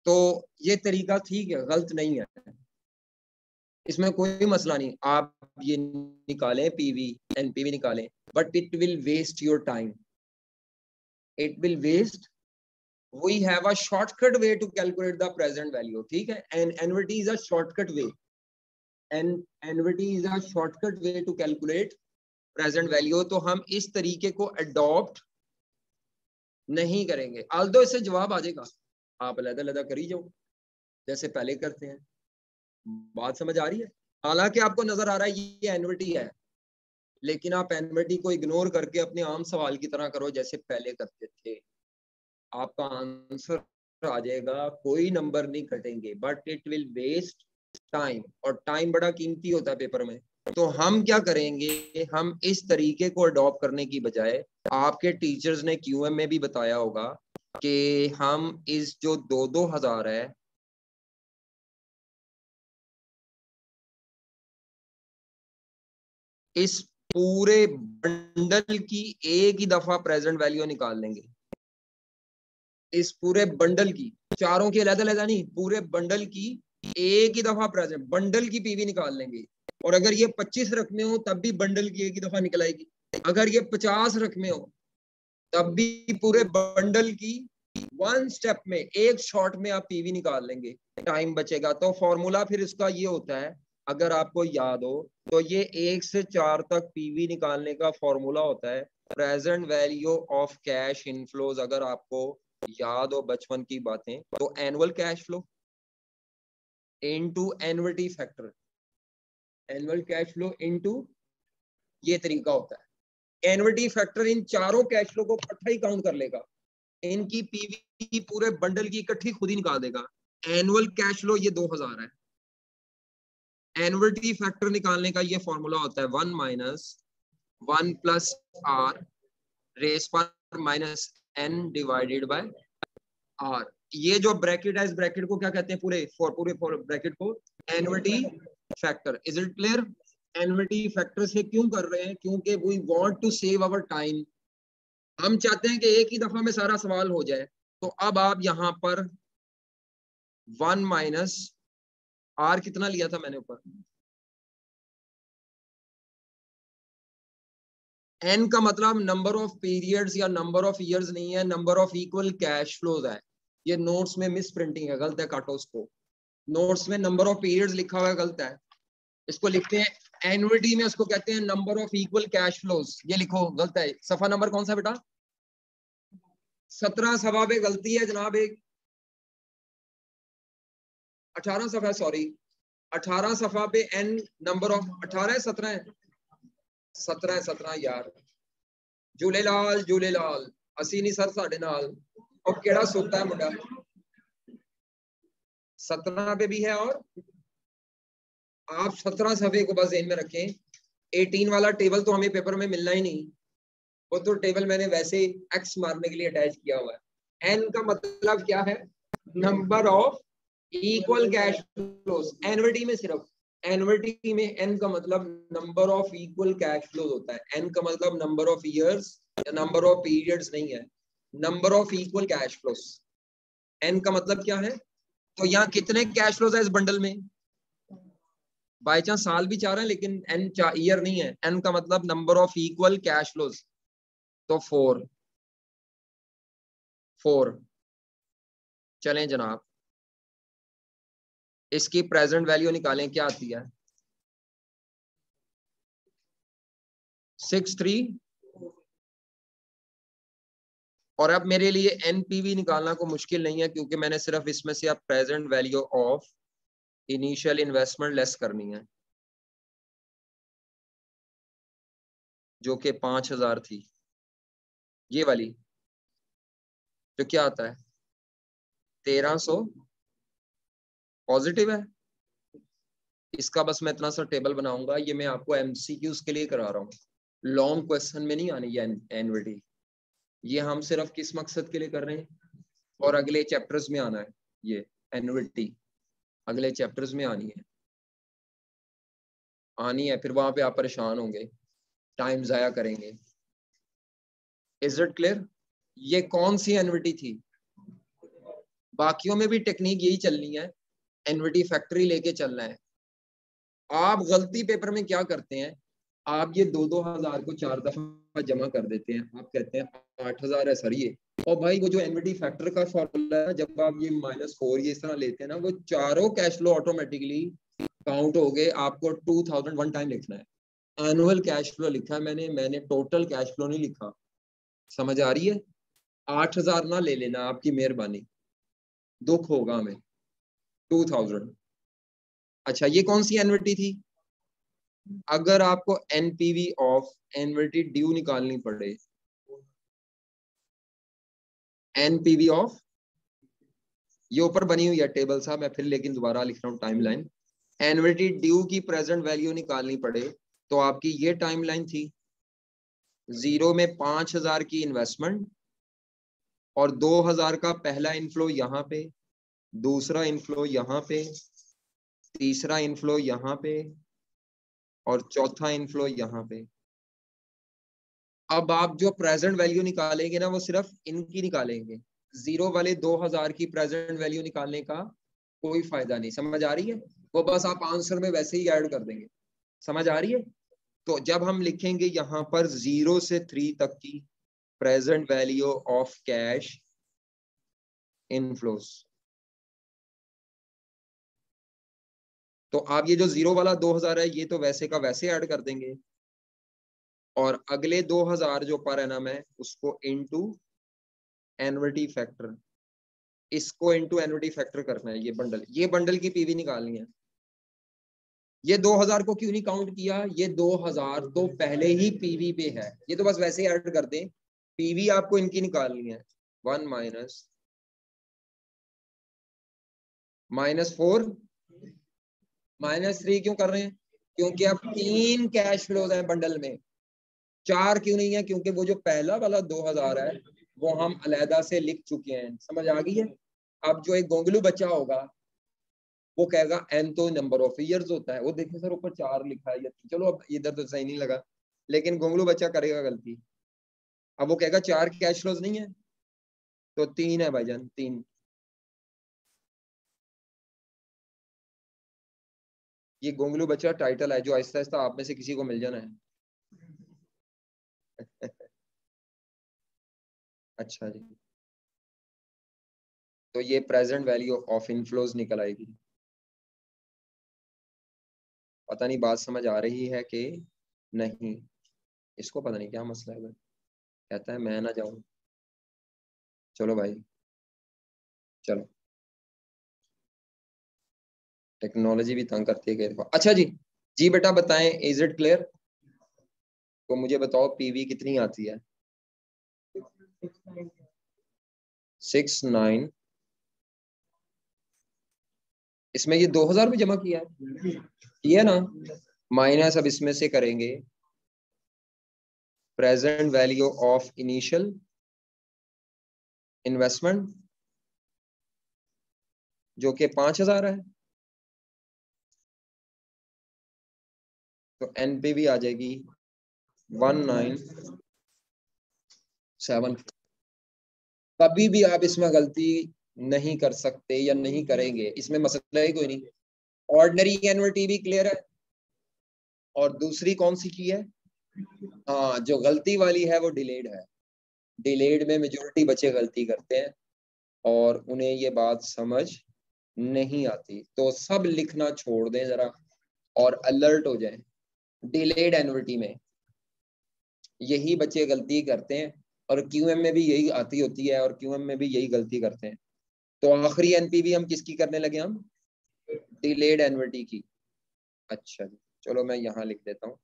तो ये तरीका ठीक है, गलत नहीं है, इसमें कोई मसला नहीं। आप ये निकालें पीवी, एनपीवी निकालें, but it will waste your time, it will waste. we have a shortcut way to calculate the present value, ठीक है, and annuity is a shortcut way, and annuity is a shortcut way to calculate present value। तो हम इस तरीके को adopt नहीं करेंगे, Aldous इससे जवाब आ जाएगा, आप अलग-अलग कर ही जाओ जैसे पहले करते हैं। बात समझ आ रही है? हालांकि आपको नजर आ रहा है ये एन्युटी है, लेकिन आप एनविटी को इग्नोर करके अपने आम सवाल की तरह करो जैसे पहले करते थे, आपका आंसर आ जाएगा, कोई नंबर नहीं कटेंगे, but it will waste time, और टाइम बड़ा कीमती होता है पेपर में। तो हम क्या करेंगे, हम इस तरीके को अडॉप्ट करने की बजाय, आपके टीचर्स ने क्यूएम में भी बताया होगा कि हम इस जो 2-2 हज़ार है, इस पूरे बंडल की एक ही दफा प्रेजेंट वैल्यू निकाल लेंगे। इस पूरे बंडल की, चारों की अलग अलग नहीं, पूरे बंडल की एक ही दफा प्रेजेंट, बंडल की पीवी निकाल लेंगे। और अगर ये 25 रकमे हो तब भी बंडल की एक ही दफा निकल आएगी। अगर ये 50 रकमे हो तब भी पूरे बंडल की वन स्टेप में, एक शॉट में आप पीवी निकाल लेंगे, टाइम बचेगा। तो फॉर्मूला फिर इसका ये होता है, अगर आपको याद हो तो ये 1 से 4 तक पीवी निकालने का फॉर्मूला होता है, present value of cash inflows. अगर आपको याद हो बचपन की बातें, तो annual cash flow into annuity factor, annual cash flow into, ये तरीका होता है। एन्युटी फैक्टर इन चारों कैश फ्लो को इकट्ठा ही काउंट कर लेगा, इनकी पीवी पूरे बंडल की इकट्ठी खुद ही निकाल देगा। एनुअल कैश फ्लो ये 2000 है। एन्युटी फैक्टर निकालने का ये फॉर्मूला होता है 1 - 1 प्लस आर रेस पर minus n divided by r. ये जो ब्रैकेट है, इस ब्रैकेट को क्या कहते हैं, पूरे ब्रैकेट को annuity factor. Is it clear? Annuity factor से क्यों कर रहे हैं, क्योंकि we want to save our time. हम चाहते हैं कि एक ही दफा में सारा सवाल हो जाए। तो अब आप यहां पर 1 माइनस आर कितना लिया था मैंने ऊपर, एन का मतलब नंबर ऑफ पीरियड्स या नंबर ऑफ ईयर्स नहीं है, number of equal cash flows है। ये नोट्स में मिस प्रिंटिंग है, गलत है, काटो उसको। नोट्स में नंबर ऑफ पीरियड्स लिखा हुआ है, गलत है। इसको लिखते हैं एन्युटी में, इसको कहते हैं number of equal cash flows, ये लिखो, गलत है। सफा नंबर कौन सा बेटा? 17 सफा पे गलती है जनाब। एक 18 सफा, सॉरी 18 सफा पे एन नंबर ऑफ 18 है, 17 है, 17 है, 17 यार। झूलेलाल झूलेलाल, असी नहीं सर साढ़े नाल, और केड़ा सोता है मुंडा। 17 पे भी है, और आप 17 सफे को बस ध्यान में रखें। 18 वाला टेबल तो हमें पेपर में मिलना ही नहीं, वो तो टेबल मैंने वैसे एक्स मारने के लिए अटैच किया हुआ है। एन का मतलब क्या है? Number of equal cash flows. Annuity में सिर्फ, एन्युटी में एन का मतलब number of equal cash flows होता है। एन का मतलब नंबर ऑफ ईयर्स या नंबर ऑफ पीरियड्स नहीं है, number of equal cash flows. N का मतलब क्या है? तो यहाँ कितने कैश फ्लोज है इस बंडल में? बाई चांस साल भी 4 है, लेकिन एन ईयर नहीं है। एन का मतलब number of equal cash flows, तो 4 चलें जनाब, इसकी प्रेजेंट वैल्यू निकालें, क्या आती है? 63। और अब मेरे लिए एनपीवी निकालना को मुश्किल नहीं है, क्योंकि मैंने सिर्फ इसमें से अब present value of initial investment less करनी है, जो कि 5000 थी, ये वाली, जो क्या आता है 1300 पॉजिटिव है। इसका बस मैं इतना सा टेबल बनाऊंगा, ये मैं आपको एमसीक्यूज के लिए करा रहा हूँ, लॉन्ग क्वेश्चन में नहीं आनी ये एनविटी। ये हम सिर्फ किस मकसद के लिए कर रहे हैं, और अगले चैप्टर्स में आना है ये एनविटी, अगले चैप्टर्स में आनी है, फिर वहां पे आप परेशान होंगे, टाइम जाया करेंगे। Is it clear? ये कौन सी एनविटी थी? बाकियों में भी टेक्निक यही चलनी है, एनविटी फैक्ट्री लेके चलना है। आप गलती पेपर में क्या करते हैं, आप ये 2-2 हज़ार को 4 दफा जमा कर देते हैं, आप कहते हैं 8000 है सर ये। और भाई वो जो एनविटी फैक्टर का फॉर्मूला है, जब आप ये -4 ये इस तरह लेते हैं ना, वो चारों कैश फ्लो ऑटोमेटिकली काउंट हो गए। आपको 2000 वन टाइम लिखना है। एनुअल कैश फ्लो लिखा है मैंने टोटल कैश फ्लो नहीं लिखा। समझ आ रही है? 8000 ना ले लेना, आपकी मेहरबानी, दुख होगा हमें। 2000। अच्छा, ये कौन सी एन्युटी थी? अगर आपको एनपीवी ऑफ एन्युटी ड्यू निकालनी पड़े, एनपीवी ऑफ, ये ऊपर बनी हुई है टेबल साहब, मैं फिर लेकिन दोबारा लिख रहा हूँ टाइमलाइन। एन्युटी ड्यू की प्रेजेंट वैल्यू निकालनी पड़े तो आपकी ये टाइमलाइन थी, 0 में 5,000 की इन्वेस्टमेंट और 2,000 का पहला इनफ्लो यहाँ पे, दूसरा इनफ्लो यहाँ पे, तीसरा इनफ्लो यहाँ पे और चौथा इनफ्लो यहाँ पे। अब आप जो प्रेजेंट वैल्यू निकालेंगे ना वो सिर्फ इनकी निकालेंगे, 0 वाले 2,000 की प्रेजेंट वैल्यू निकालने का कोई फायदा नहीं। समझ आ रही है? वो बस आप आंसर में वैसे ही ऐड कर देंगे। समझ आ रही है? तो जब हम लिखेंगे यहाँ पर 0 से 3 तक की present value of cash inflows, तो आप ये जो 0 वाला 2,000 है ये तो वैसे का वैसे ऐड कर देंगे और अगले 2,000 जो पर एनम है उसको इनटू एन्युटी फैक्टर, इसको इनटू एन्युटी फैक्टर करना है। ये बंडल की पीवी निकालनी है। ये 2,000 को क्यों नहीं काउंट किया? ये 2,000 तो पहले ही पीवी पे है, ये तो बस वैसे ही ऐड कर दें। पीवी आपको इनकी निकालनी है, 1 -4 -3 क्यों कर रहे हैं? क्योंकि अब 3 कैश फ्लोज हैं बंडल में, 4 क्यों नहीं है? क्योंकि वो जो पहला वाला 2,000 है वो हम अलहदा से लिख चुके हैं। समझ आ गई है? अब जो एक गोंगलू बच्चा होगा वो कहेगा एन तो नंबर ऑफ ईयर्स होता है, वो देखे सर ऊपर 4 लिखा है, या चलो अब इधर तो सही नहीं लगा, लेकिन गोंगलू बच्चा करेगा गलती। अब वो कहेगा 4 कैश फ्लोज नहीं है तो 3 है भाईजान, 3। ये गोंगलू बच्चा टाइटल है जो आहिस्ता आहिस्ता आप में से किसी को मिल जाना है। अच्छा जी, तो ये प्रेजेंट वैल्यू ऑफ इनफ्लोज निकल आएगी। पता नहीं बात समझ आ रही है कि नहीं, इसको पता नहीं क्या मसला है, कहता है मैं ना जाऊं। चलो भाई, चलो, टेक्नोलॉजी भी तंग करती है कई दफा। अच्छा जी, जी बेटा बताएं, इज इट क्लियर? तो मुझे बताओ पीवी कितनी आती है? 6,9। इसमें ये 2,000 भी जमा किया है ना? माइनस अब इसमें से करेंगे present value of initial investment जो कि 5,000 है, तो एनपीवी आ जाएगी 1,9,7। कभी भी आप इसमें गलती नहीं कर सकते या नहीं करेंगे, इसमें मसला ही कोई नहीं। ऑर्डिनरी एनुअलिटी भी क्लियर है, और दूसरी कौन सी की है? हाँ, जो गलती वाली है वो डिलेड है। डिलेड में मेजोरिटी बच्चे गलती करते हैं और उन्हें ये बात समझ नहीं आती, तो सब लिखना छोड़ दें जरा और अलर्ट हो जाएं। डिलेड एनुअलिटी में यही बच्चे गलती करते हैं और क्यूएम में भी यही आती होती है और क्यूएम में भी यही गलती करते हैं। तो आखिरी एनपीवी हम किसकी करने लगे? हम डिलेड एनुअलिटी की। अच्छा जी, चलो मैं यहाँ लिख देता हूँ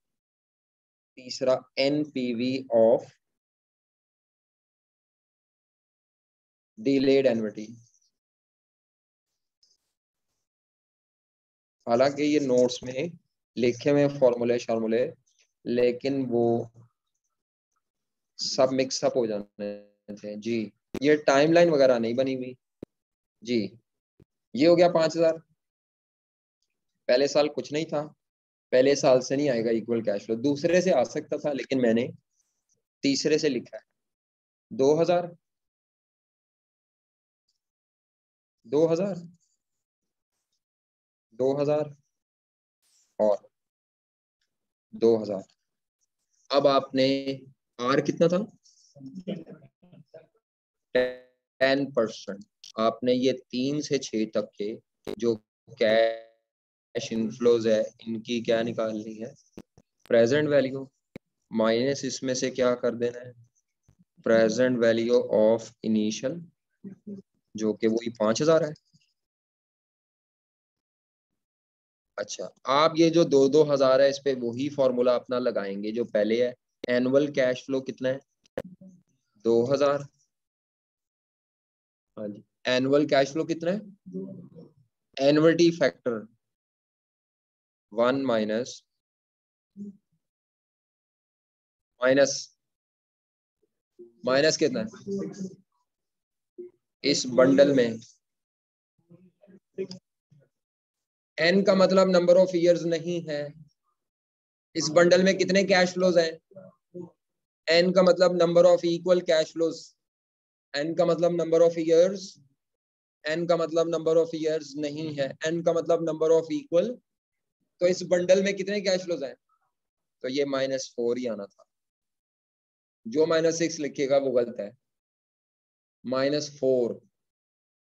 तीसरा एनपीवी ऑफ डिलेड एनुअलिटी। हालांकि ये नोट्स में लिखे हुए फॉर्मूले शार्मूले, लेकिन वो सब मिक्सअप हो जाने थे जी। ये टाइमलाइन वगैरह नहीं बनी हुई जी। ये हो गया 5,000। पहले साल कुछ नहीं था, पहले साल से नहीं आएगा इक्वल कैश फ्लो, दूसरे से आ सकता था लेकिन मैंने तीसरे से लिखा है। 2,000 2,000 2,000 और 2,000। अब आपने आर कितना था? 10%। आपने ये 3 से 6 तक के जो कैश इनफ्लोज है इनकी क्या निकालनी है? प्रेजेंट वैल्यू माइनस इसमें से क्या कर देना है? प्रेजेंट वैल्यू ऑफ इनिशियल जो कि वही 5,000 है। अच्छा, आप ये जो 2,000 है इस पे वही फॉर्मूला अपना लगाएंगे जो पहले है। एनुअल कैश फ्लो कितना है? 2,000। हाँ जी, एनुअल कैश फ्लो कितना है? एनुअलिटी फैक्टर 1 माइनस माइनस माइनस कितना है इस बंडल में? एन का मतलब नंबर ऑफ ईयर्स नहीं है। इस बंडल में कितने कैश फ्लोज हैं? एन का मतलब number of equal cash flows. N का मतलब नंबर ऑफ ईयर्स। एन का मतलब नंबर ऑफ ईयर्स नहीं है, एन का मतलब नंबर ऑफ इक्वल। तो इस बंडल में कितने कैश फ्लोज हैं? तो ये -4 ही आना था। जो -6 लिखेगा वो गलत है। -4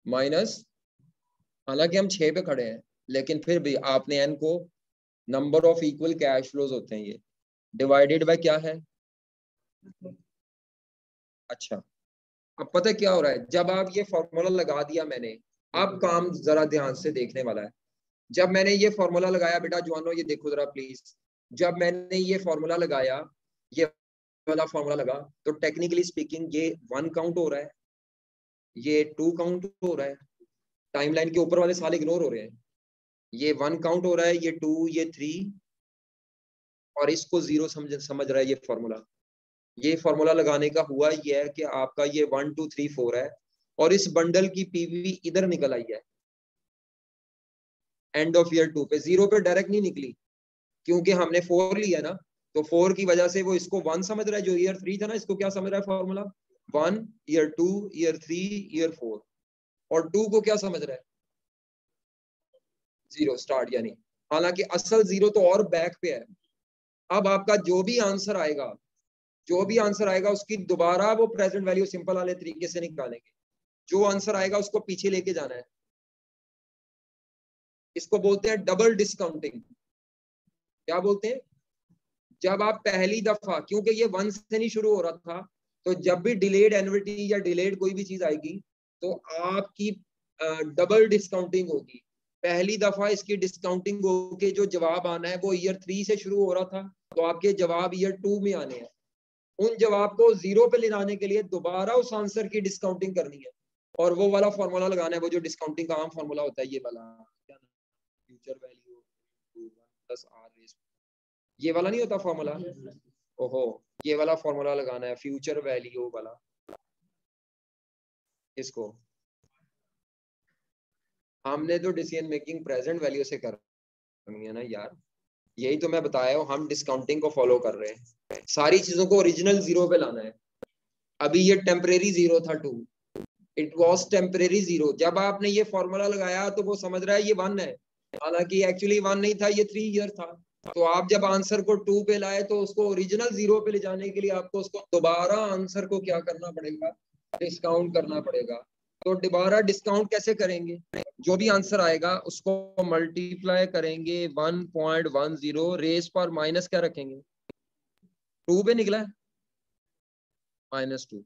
माइनस, हालांकि हम 6 पे खड़े हैं लेकिन फिर भी आपने एन को, number of equal cash flows होते हैं ये, डिवाइडेड बाय क्या है? अच्छा, अब पता है क्या हो रहा है, जब आप ये फॉर्मूला लगा दिया मैंने, अब काम जरा ध्यान से देखने वाला है। जब मैंने ये फॉर्मूला लगाया बेटा जवानों, ये देखो जरा प्लीज, जब मैंने ये फॉर्मूला लगाया, ये वाला फॉर्मूला लगा, तो टेक्निकली स्पीकिंग ये 1 काउंट हो रहा है, ये 2 काउंट हो रहा है, टाइमलाइन के ऊपर वाले साल इग्नोर हो रहे हैं। ये 1 काउंट हो रहा है, ये 2, ये 3, और इसको 0 समझ रहा है ये फॉर्मूला। ये फॉर्मूला लगाने का हुआ ये है कि आपका ये 1 2 3 4 है, और इस बंडल की पीवी इधर निकल आई है एंड ऑफ ईयर 2 पे। 0 पे डायरेक्ट नहीं निकली क्योंकि हमने 4 लिया ना, तो 4 की वजह से वो इसको 1 समझ रहा है। जो ईयर 3 था ना, इसको क्या समझ रहा है फॉर्मूला? 1, year 2, year 3, year 4। और 2 को क्या समझ रहा है? 0 स्टार्ट यानी। हालांकि असल 0 तो और बैक पे है। अब आपका जो भी आंसर आएगा, जो भी आंसर आएगा उसकी दोबारा वो प्रेजेंट वैल्यू सिंपल वाले तरीके से निकालेंगे। जो आंसर आएगा उसको पीछे लेके जाना है। इसको बोलते हैं डबल डिस्काउंटिंग। क्या बोलते हैं? जब आप पहली दफा, क्योंकि ये 1 से नहीं शुरू हो रहा था, तो जब भी डिलेड एन्युटी या डिलेड कोई भी चीज आएगी तो आपकी डबल डिस्काउंटिंग होगी। पहली दफा इसकी डिस्काउंटिंग होके जो जवाब आना है वो ईयर 3 से शुरू हो रहा था, तो आपके जवाब ईयर 2 में आने हैं। उन जवाब को 0 पे ले जाने के लिए दोबारा उस आंसर की डिस्काउंटिंग करनी है, और वो वाला फॉर्मूला लगाना है, वो जो डिस्काउंटिंग का आम फॉर्मूला होता है, ये वाला क्या नाम, future value plus r raise, ये वाला नहीं होता फॉर्मूला? ओहो, ये वाला फॉर्मूला लगाना है, फ्यूचर वैल्यू वाला। इसको हमने तो डिसीजन मेकिंग प्रेजेंट वैल्यू से करनी है ना यार, यही तो मैं बताया हूँ, हम डिस्काउंटिंग को फॉलो कर रहे हैं। सारी चीजों को ओरिजिनल 0 पे लाना है। अभी ये टेम्परेरी 0 था 2, इट वॉज टेम्परेरी 0। जब आपने ये फॉर्मूला लगाया तो वो समझ रहा है ये 1 है, हालांकि एक्चुअली 1 नहीं था, ये 3 ईयर था। तो आप जब आंसर को 2 पे लाए तो उसको ओरिजिनल 0 पे ले जाने के लिए आपको उसको दोबारा आंसर को क्या करना पड़ेगा? डिस्काउंट करना पड़ेगा। तो दोबारा डिस्काउंट कैसे करेंगे? जो भी आंसर आएगा उसको मल्टीप्लाई करेंगे 1.10, रेस पर माइनस क्या रखेंगे? 2 पे निकला है -2।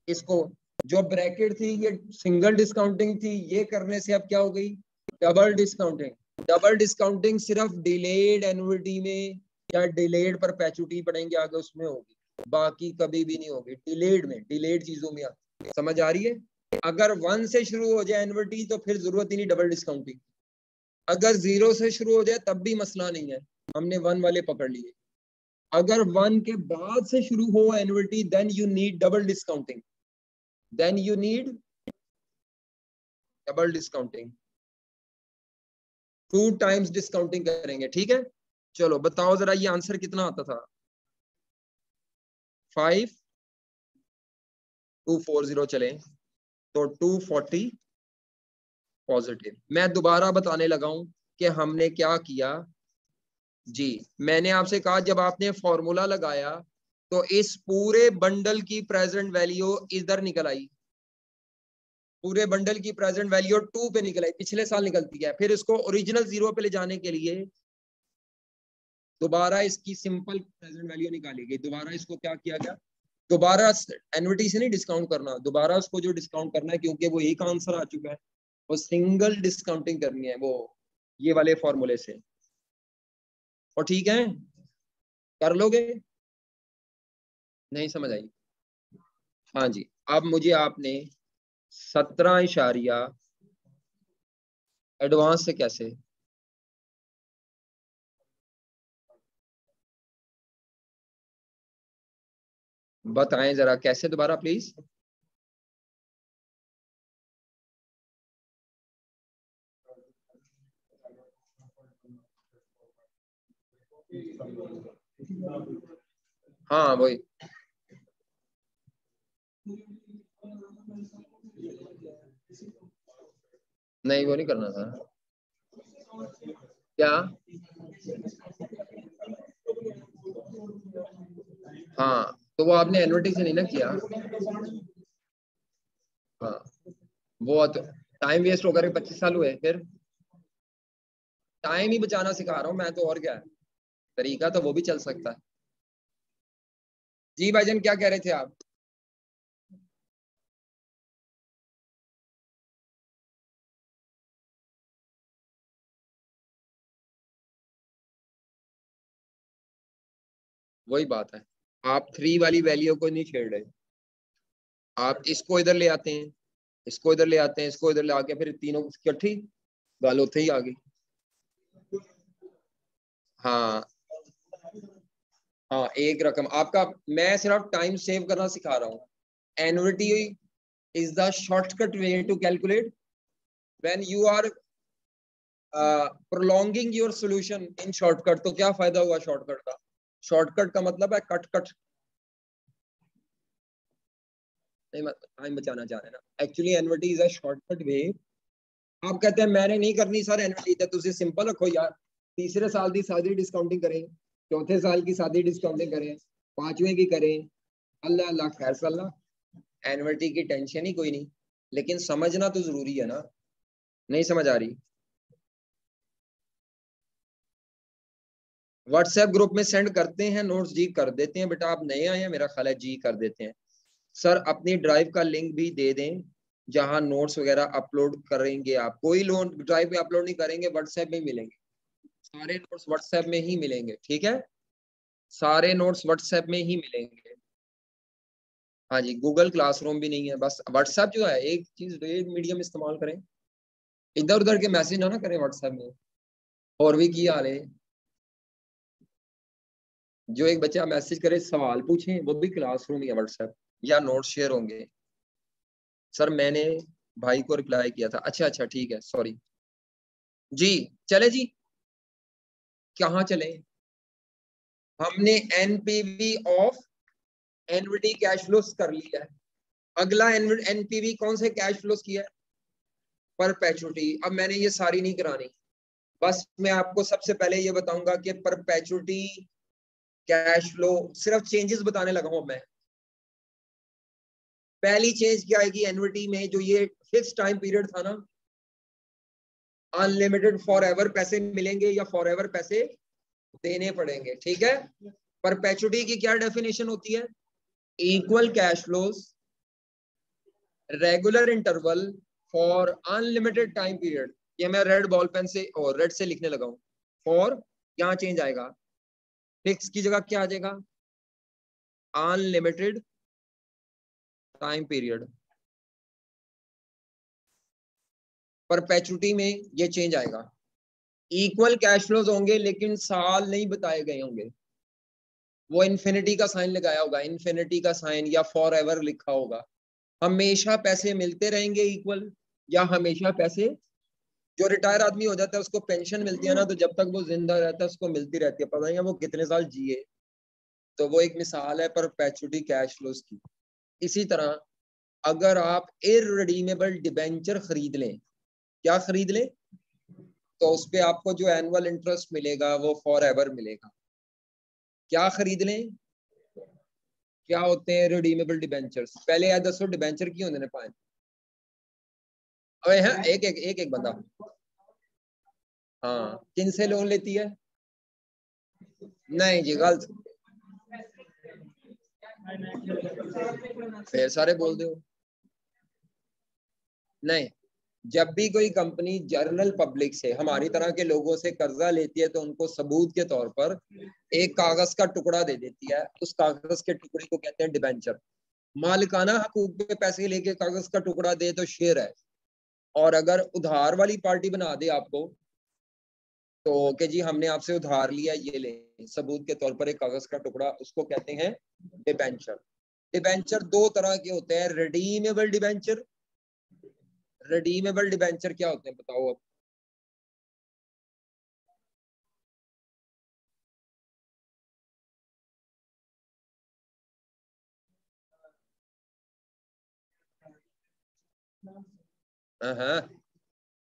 इसको जो ब्रैकेट थी ये सिंगल डिस्काउंटिंग थी, ये करने से अब क्या हो गई? Double discounting. डबल डिस्काउंटिंग सिर्फ डिलेड एन्युटी में या डिलेड परपेचुइटी पढ़ेंगे आगे उसमें होगी, बाकी कभी भी नहीं होगी। डिलेड में, डिलेड चीजों में समझ आ रही है? अगर 1 से शुरू हो जाए एन्युटी तो फिर जरूरत ही नहीं डबल डिस्काउंटिंग। अगर 0 से शुरू हो जाए तब भी मसला नहीं है, हमने 1 वाले पकड़ लिए। अगर 1 के बाद से शुरू हो annuity then you need double discounting, then you need double discounting, 2 times discounting करेंगे। ठीक है, चलो बताओ जरा ये आंसर कितना आता था? 5240 चले तो 240 पॉजिटिव। मैं दोबारा बताने लगा हूं कि हमने क्या किया जी। मैंने आपसे कहा जब आपने फॉर्मूला लगाया तो इस पूरे बंडल की प्रेजेंट वैल्यू इधर निकल आई, पूरे बंडल की प्रेजेंट वैल्यू 2 पे निकल आई, पिछले साल निकलती है। फिर इसको ओरिजिनल 0 पे ले जाने के लिए दोबारा इसकी सिंपल प्रेजेंट वैल्यू निकाली गई। दोबारा इसको क्या किया गया? दोबारा एन्युटी से नहीं डिस्काउंट करना, दोबारा उसको जो डिस्काउंट करना है, क्योंकि वो एक आंसर आ चुका है, वो सिंगल डिस्काउंटिंग करनी है। वो ये वाले फॉर्मूले से। और ठीक है, कर लोगे? नहीं समझ आई? हाँ जी। अब मुझे आपने 17 इशारिया एडवांस से कैसे, बताएं जरा कैसे, दोबारा प्लीज। हाँ वही, नहीं वो नहीं करना था क्या? हाँ तो वो आपने एनुअलिटी से नहीं ना किया। हाँ वो तो टाइम वेस्ट होकर 25 साल हुए, फिर टाइम ही बचाना सिखा रहा हूँ मैं तो, और क्या है, तरीका तो वो भी चल सकता है। जी भाईजान क्या कह रहे थे आप? वही बात है, आप 3 वाली वैल्यू को नहीं छेड़ रहे, आप इसको इधर ले आते हैं, इसको इधर ले आते हैं, इसको इधर ले आके फिर तीनों इकट्ठी गाल होते ही आ गई। हाँ हाँ, एक रकम आपका, मैं सिर्फ टाइम सेव करना सिखा रहा हूँ। Annuity is the shortcut way to calculate when you are prolonging your solution in shortcut. तो क्या फायदा हुआ शॉर्टकट का? शॉर्टकट का मतलब है कट कट, नहीं टाइम बचाना चाह रहे हैं ना। Actually annuity is a shortcut way. आप कहते हैं मैंने नहीं करनी सर एनुअलिटी, तो तुझे सिंपल रखो यार, तीसरे साल की सारी डिस्काउंटिंग करें, चौथे साल की सारी डिस्काउंटिंग करें, पांचवें की करें, अल्लाह अल्लाह खैर सल्लाह, एनुअलिटी की टेंशन ही कोई नहीं। लेकिन समझना तो जरूरी है ना, नहीं समझ आ रही? व्हाट्सएप ग्रुप में सेंड करते हैं नोट्स? जी कर देते हैं बेटा, आप नए आए हैं मेरा ख्याल है, जी कर देते हैं। सर अपनी ड्राइव का लिंक भी दे दें जहां नोट्स वगैरह अपलोड करेंगे। आप कोई लोन ड्राइव में अपलोड नहीं करेंगे, व्हाट्सएप में मिलेंगे, सारे नोट्स व्हाट्सएप में ही मिलेंगे, ठीक है? सारे नोट्स व्हाट्सएप में ही मिलेंगे। हाँ जी, गूगल क्लासरूम भी नहीं है, बस व्हाट्सएप जो है एक चीज, एक मीडियम इस्तेमाल करें, इधर उधर के मैसेज ना करें व्हाट्सएप में। और भी की हाल है, जो एक बच्चा मैसेज करे सवाल पूछे वो भी क्लासरूम या व्हाट्सएप, या नोट शेयर होंगे। सर मैंने भाई को रिप्लाई किया था, अच्छा अच्छा ठीक है सॉरी जी। चले जी, कहाँ चले? हमने NPV of NVT cash flows कर लिया है। अगला एनपीवी कौन से कैश फ्लोस किया है? परपेचुटी। अब मैंने ये सारी नहीं करानी, बस मैं आपको सबसे पहले ये बताऊंगा कि परपेचुटी कैश फ्लो, सिर्फ चेंजेस बताने लगा हूं मैं। पहली चेंज क्या आएगी एन्युटी में, जो ये फिक्स टाइम पीरियड था ना, अनलिमिटेड फॉर एवर पैसे मिलेंगे या फॉर एवर पैसे देने पड़ेंगे, ठीक है? परपेचुटी की क्या डेफिनेशन होती है? Equal cash flows regular interval for unlimited time period. ये मैं रेड बॉल पेन से और रेड से लिखने लगा हूं। फॉर यहाँ चेंज आएगा, फिक्स की जगह क्या आ जाएगा? Unlimited time period. परपेचुटी में ये चेंज आएगा, इक्वल कैश फ्लोज होंगे लेकिन साल नहीं बताए गए होंगे। वो इन्फिनिटी का साइन लगाया होगा, इन्फिनिटी का साइन, या फॉर एवर लिखा होगा। हमेशा पैसे मिलते रहेंगे इक्वल, या हमेशा पैसे, जो रिटायर आदमी हो जाता है उसको पेंशन मिलती है ना, तो जब तक वो जिंदा रहता है उसको मिलती रहती है, पता नहीं वो कितने साल जिए। तो वो एक मिसाल है परपेचुटी कैश फ्लोज की। इसी तरह अगर आप इररिडीमेबल डिबेंचर खरीद लें, क्या खरीद लें, तो उस पर आपको जो एनुअल इंटरेस्ट मिलेगा वो फॉर एवर मिलेगा। क्या खरीद लें? क्या होते हैं रिडीमेबल डिबेंचर्स? पहले याद दसो डिबेंचर की होंगे ने पाए? अबे हाँ, एक एक बंदा। हाँ किन से लोन लेती है? नहीं जी गलत, फिर सारे बोल दो। नहीं, जब भी कोई कंपनी जनरल पब्लिक से, हमारी तरह के लोगों से कर्जा लेती है तो उनको सबूत के तौर पर एक कागज का टुकड़ा दे देती है, उस कागज के टुकड़े को कहते हैं डिबेंचर। मालिकाना हकूक पे पैसे लेके कागज का टुकड़ा दे तो शेयर है, और अगर उधार वाली पार्टी बना दे आपको तो कि जी हमने आपसे उधार लिया, ये ले सबूत के तौर पर एक कागज का टुकड़ा, उसको कहते हैं डिबेंचर। डिबेंचर दो तरह के होते हैं, रिडीमेबल डिबेंचर। रिडीमेबल डिबेंचर क्या होते हैं बताओ अब? हाँ,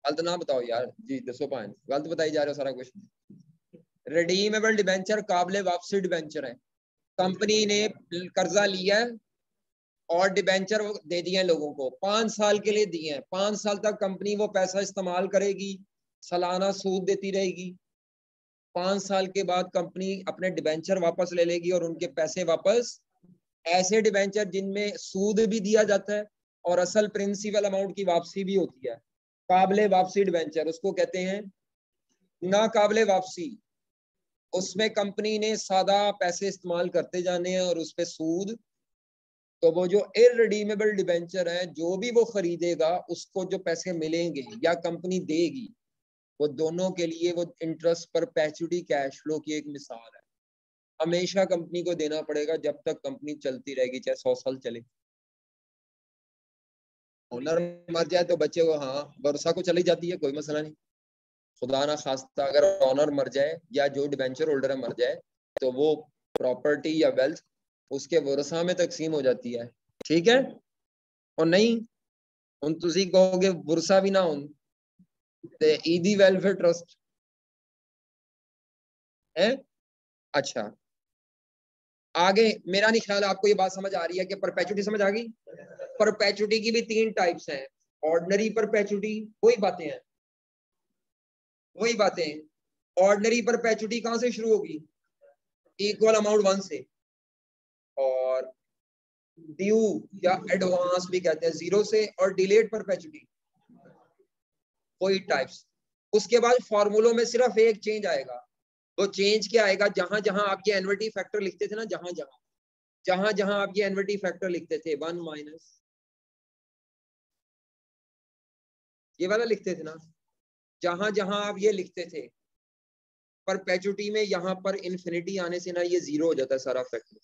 गलत ना बताओ यार जी, 200 पॉइंट गलत बताई जा रहे हो सारा कुछ। रिडीमेबल डिबेंचर काबिले वापसी डिबेंचर है। कंपनी ने कर्जा लिया है और डिबेंचर दे दिए लोगों को, 5 साल के लिए दिए हैं। 5 साल तक कंपनी वो पैसा इस्तेमाल करेगी, सालाना सूद देती रहेगी। 5 साल के बाद कंपनी अपने डिबेंचर वापस ले लेगी और उनके पैसे वापस। ऐसे डिबेंचर जिनमें सूद भी दिया जाता है और असल प्रिंसिपल अमाउंट की वापसी भी होती है, काबिले वापसी डिबेंचर उसको कहते हैं। ना काबिले वापसी, उसमें कंपनी ने सादा पैसे इस्तेमाल करते जाने हैं और उस पे सूद। तो वो जो इररिडीमेबल डिबेंचर है, जो भी वो खरीदेगा उसको जो पैसे मिलेंगे या कंपनी देगी, वो दोनों के लिए वो इंटरेस्ट पर परपेचुइटी कैश फ्लो की एक मिसाल है। हमेशा कंपनी को देना पड़ेगा जब तक कंपनी चलती रहेगी, चाहे 100 साल चले। ओनर मर जाए तो बच्चे को, हाँ वर्षा को चली जाती है, कोई मसला नहीं। खुदा ना खास्ता अगर ओनर मर जाए या जो डिबेंचर होल्डर मर जाए तो वो प्रॉपर्टी या वेल्थ उसके वर्षा में तकसीम हो जाती है, ठीक है। और नहीं ਹੁਣ ਤੁਸੀਂ कहोगे वर्षा भी ना हो ते ईदी वेलफेयर ट्रस्ट है। अच्छा, आगे मेरा नहीं ख्याल आपको ये बात समझ आ रही है कि परपेचुटी समझ आ गई। परपेचुटी की भी 3 टाइप्स हैं। ऑर्डिनरी परपेचुटी, वही बातें। ऑर्डिनरी परपेचुटी कहां से शुरू होगी? इक्वल अमाउंट 1 से। और ड्यू या एडवांस भी कहते हैं 0 से। और डिलेड परपेचुटी, वही टाइप्स। उसके बाद फॉर्मूलों में सिर्फ एक चेंज आएगा। वो चेंज क्या आएगा? जहां जहां आप ये एनवर्टी फैक्टर लिखते थे ना, जहां जहां आप ये एनवर्टी फैक्टर लिखते थे 1 माइनस ये वाला लिखते थे ना, जहां जहां आप ये लिखते थे परपेचुटी में, यहां पर इन्फिनिटी आने से ना ये 0 हो जाता है सारा फैक्टर,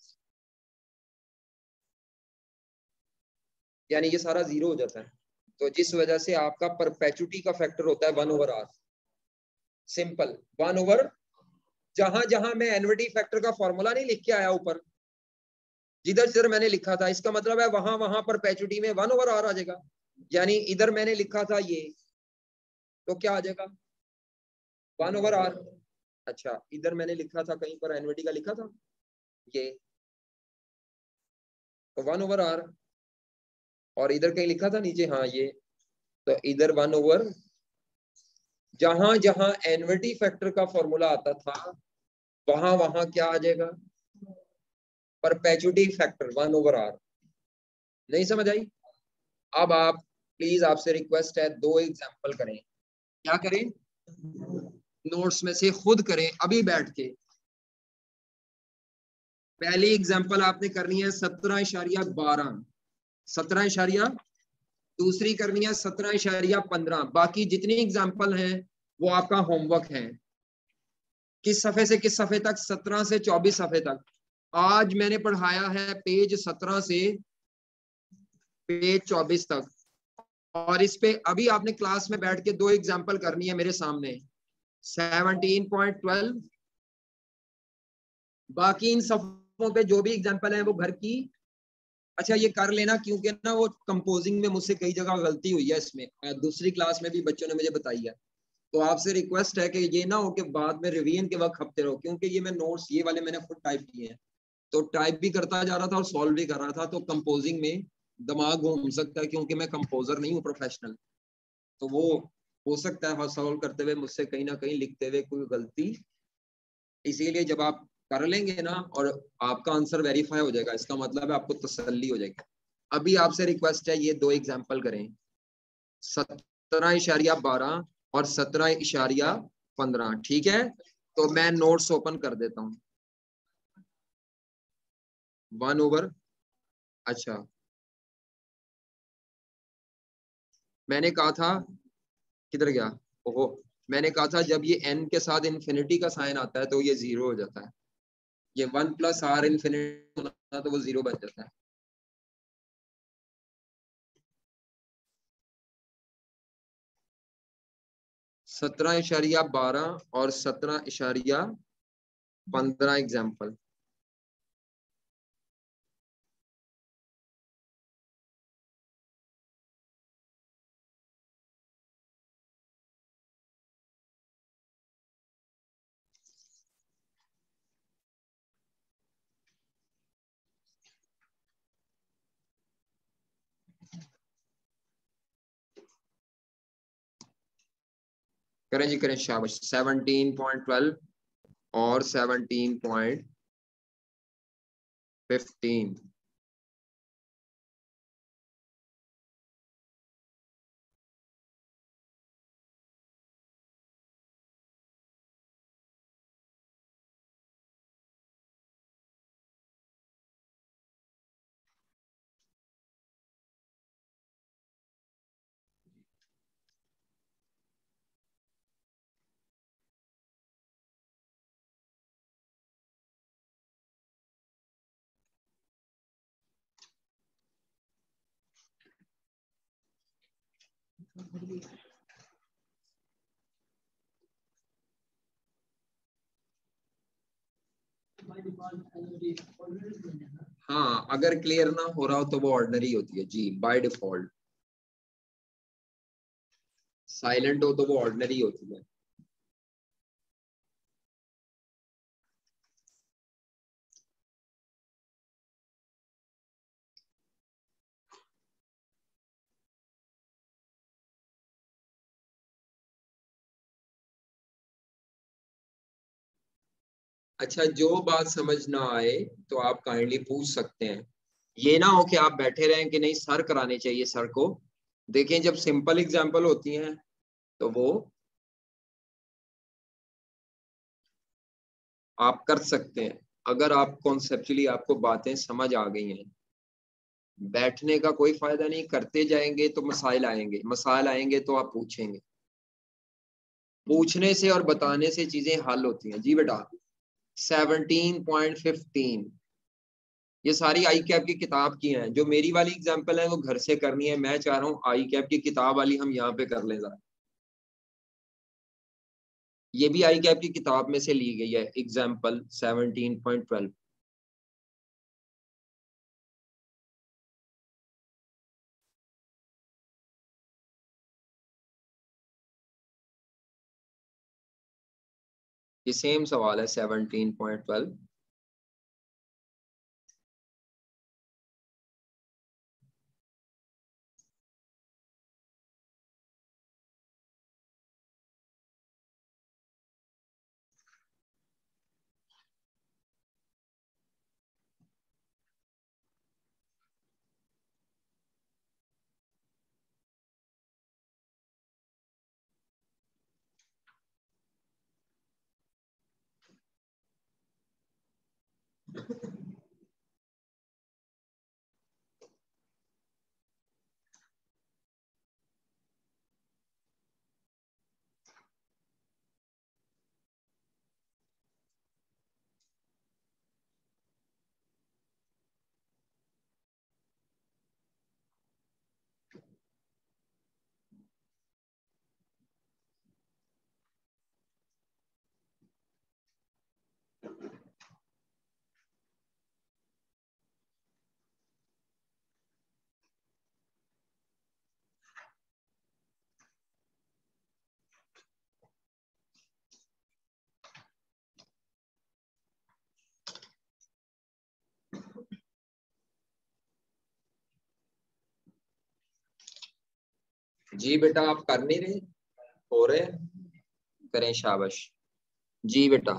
यानी ये सारा 0 हो जाता है। तो जिस वजह से आपका परपेचुटी का फैक्टर होता है 1/r। सिंपल 1/, जहां जहां मैं एनवर्टी फैक्टर का फॉर्मूला नहीं लिख के आया ऊपर, जिधर जिधर मैंने लिखा था, इसका मतलब है वहां वहां परपेचुटी में 1/r आ जाएगा। यानी इधर मैंने लिखा था ये, तो क्या आ जाएगा? 1/r। अच्छा, इधर मैंने लिखा था कहीं पर एनवर्टी का लिखा था ये, तो 1/r। और इधर कहीं लिखा था नीचे, हाँ ये, तो इधर 1/, जहां जहां एनवर्टी फैक्टर का फॉर्मूला आता था वहां वहां क्या आ जाएगा? Perpetuity factor 1/r। नहीं समझ आई? अब आप प्लीज, आपसे रिक्वेस्ट है 2 एग्जांपल करें। क्या करें? नोट्स में से खुद करें अभी बैठ के। पहली एग्जांपल आपने करनी है 17.12, 17, दूसरी करनी है 17.15। बाकी जितनी एग्जांपल हैं वो आपका होमवर्क है। किस सफे से किस सफे तक? 17 से 24 सफे तक। आज मैंने पढ़ाया है पेज 17 से पेज 24 तक। और इस पे अभी आपने क्लास में बैठ के 2 एग्जांपल करनी है मेरे सामने, 17.12। बाकी इन सफों पे जो भी एग्जांपल है वो घर की, अच्छा ये कर लेना, क्योंकि ना वो कंपोजिंग में मुझसे कई जगह गलती हुई है इसमें, दूसरी क्लास में भी बच्चों ने मुझे बताई है। तो आपसे रिक्वेस्ट है कि ये ना हो कि बाद में रिवीजन के वक्त खपते रहो, क्योंकि ये मैं नोट्स ये वाले मैंने खुद टाइप किए हैं, तो टाइप भी करता जा रहा था और सॉल्व भी कर रहा था, तो कंपोजिंग में दिमाग घूम सकता है, क्योंकि मैं कंपोजर नहीं हूँ प्रोफेशनल। तो वो हो सकता है सॉल्व करते हुए मुझसे कहीं ना कहीं लिखते हुए कोई गलती। इसीलिए जब आप कर लेंगे ना और आपका आंसर वेरीफाई हो जाएगा, इसका मतलब है आपको तसल्ली हो जाएगी। अभी आपसे रिक्वेस्ट है ये 2 एग्जांपल करें। 17.12 और 17.15, ठीक है। तो मैं नोट्स ओपन कर देता हूँ। 1/, अच्छा मैंने कहा था, किधर गया, ओहो, मैंने कहा था जब ये n के साथ इन्फिनिटी का साइन आता है तो ये 0 हो जाता है। ये 1 + r इन्फिनिटी होता तो वो 0 बन जाता है। (17.12 और 17.15 एग्जाम्पल। करें जी, करें, शाबाश। 17.12 और 17.15। हाँ, अगर क्लियर ना हो रहा हो तो वो ऑर्डिनरी होती है जी, बाय डिफॉल्ट। साइलेंट हो तो वो ऑर्डिनरी होती है। अच्छा, जो बात समझ ना आए तो आप काइंडली पूछ सकते हैं। ये ना हो कि आप बैठे रहें कि नहीं सर कराने चाहिए सर को। देखें, जब सिंपल एग्जांपल होती हैं तो वो आप कर सकते हैं, अगर आप कॉन्सेप्चुअली आपको बातें समझ आ गई हैं। बैठने का कोई फायदा नहीं, करते जाएंगे तो मसाइल आएंगे, मसाइल आएंगे तो आप पूछेंगे। पूछने से और बताने से चीजें हल होती हैं जी बेटा। 17.15 ये सारी आई कैप की किताब की हैं। जो मेरी वाली एग्जांपल है वो घर से करनी है। मैं चाह रहा हूँ आई कैप की किताब वाली हम यहाँ पे कर लें जरा। ये भी आई कैप की किताब में से ली गई है एग्जांपल 17.12। ये सेम सवाल है 17.12। जी बेटा, आप कर नहीं रहे, हो रहे, करें, शाबाश। जी बेटा,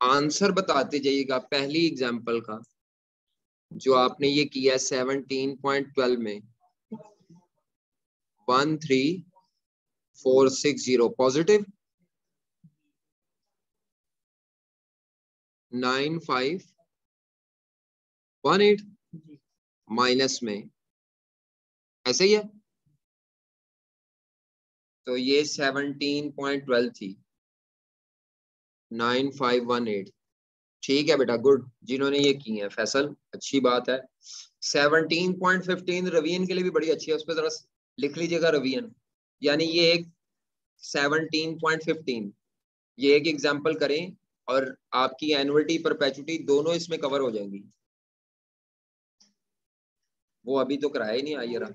आंसर बताते जाइएगा पहली एग्जांपल का जो आपने ये किया 17.12 में। 13460 पॉजिटिव, 9518 माइनस में, ऐसे ही है। तो ये 17.12 थी, 9518। ठीक है बेटा, गुड, जिन्होंने ये की है फैसल, अच्छी बात है। 17.15 रवियन के लिए भी बड़ी अच्छी है, उस पर जरा लिख लीजिएगा रवियन, यानी ये एक 17.15, ये एक एग्जाम्पल करें और आपकी एनुअलिटी परपेचुटी दोनों इसमें कवर हो जाएंगी। वो अभी तो कराया ही नहीं, आइए रहा।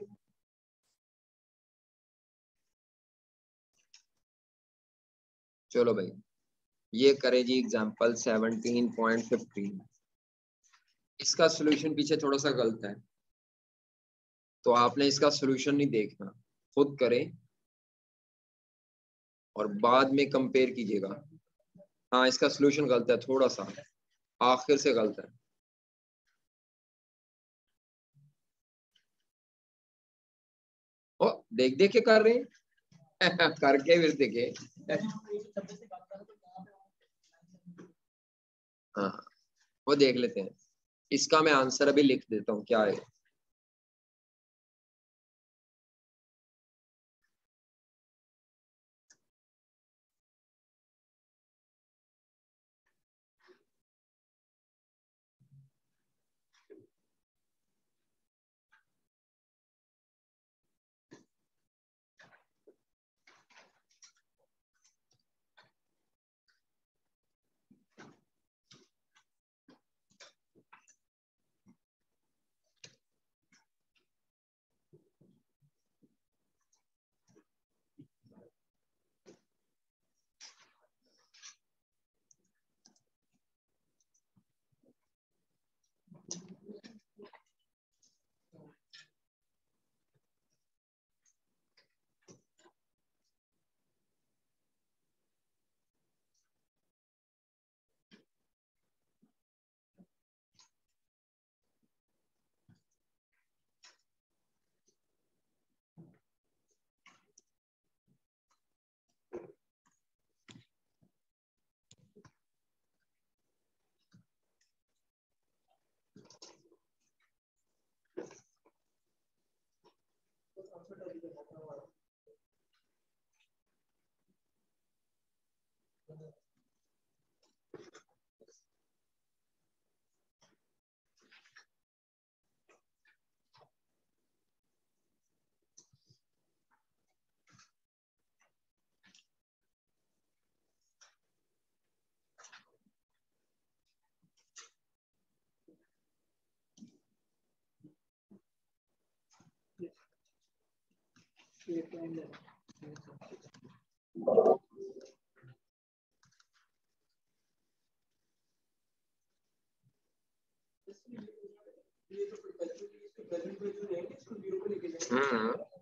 चलो भाई, ये करें जी एग्जाम्पल 17.15। इसका सोल्यूशन पीछे थोड़ा सा गलत है, तो आपने इसका सोल्यूशन नहीं देखना, खुद करें और बाद में कंपेयर कीजिएगा। हाँ, इसका सोल्यूशन गलत है, थोड़ा सा आखिर से गलत है। ओ, देख देख के कर रहे हैं करके फिर देखे। हाँ, वो देख लेते हैं। इसका मैं आंसर अभी लिख देता हूँ, क्या है।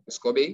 इसको भी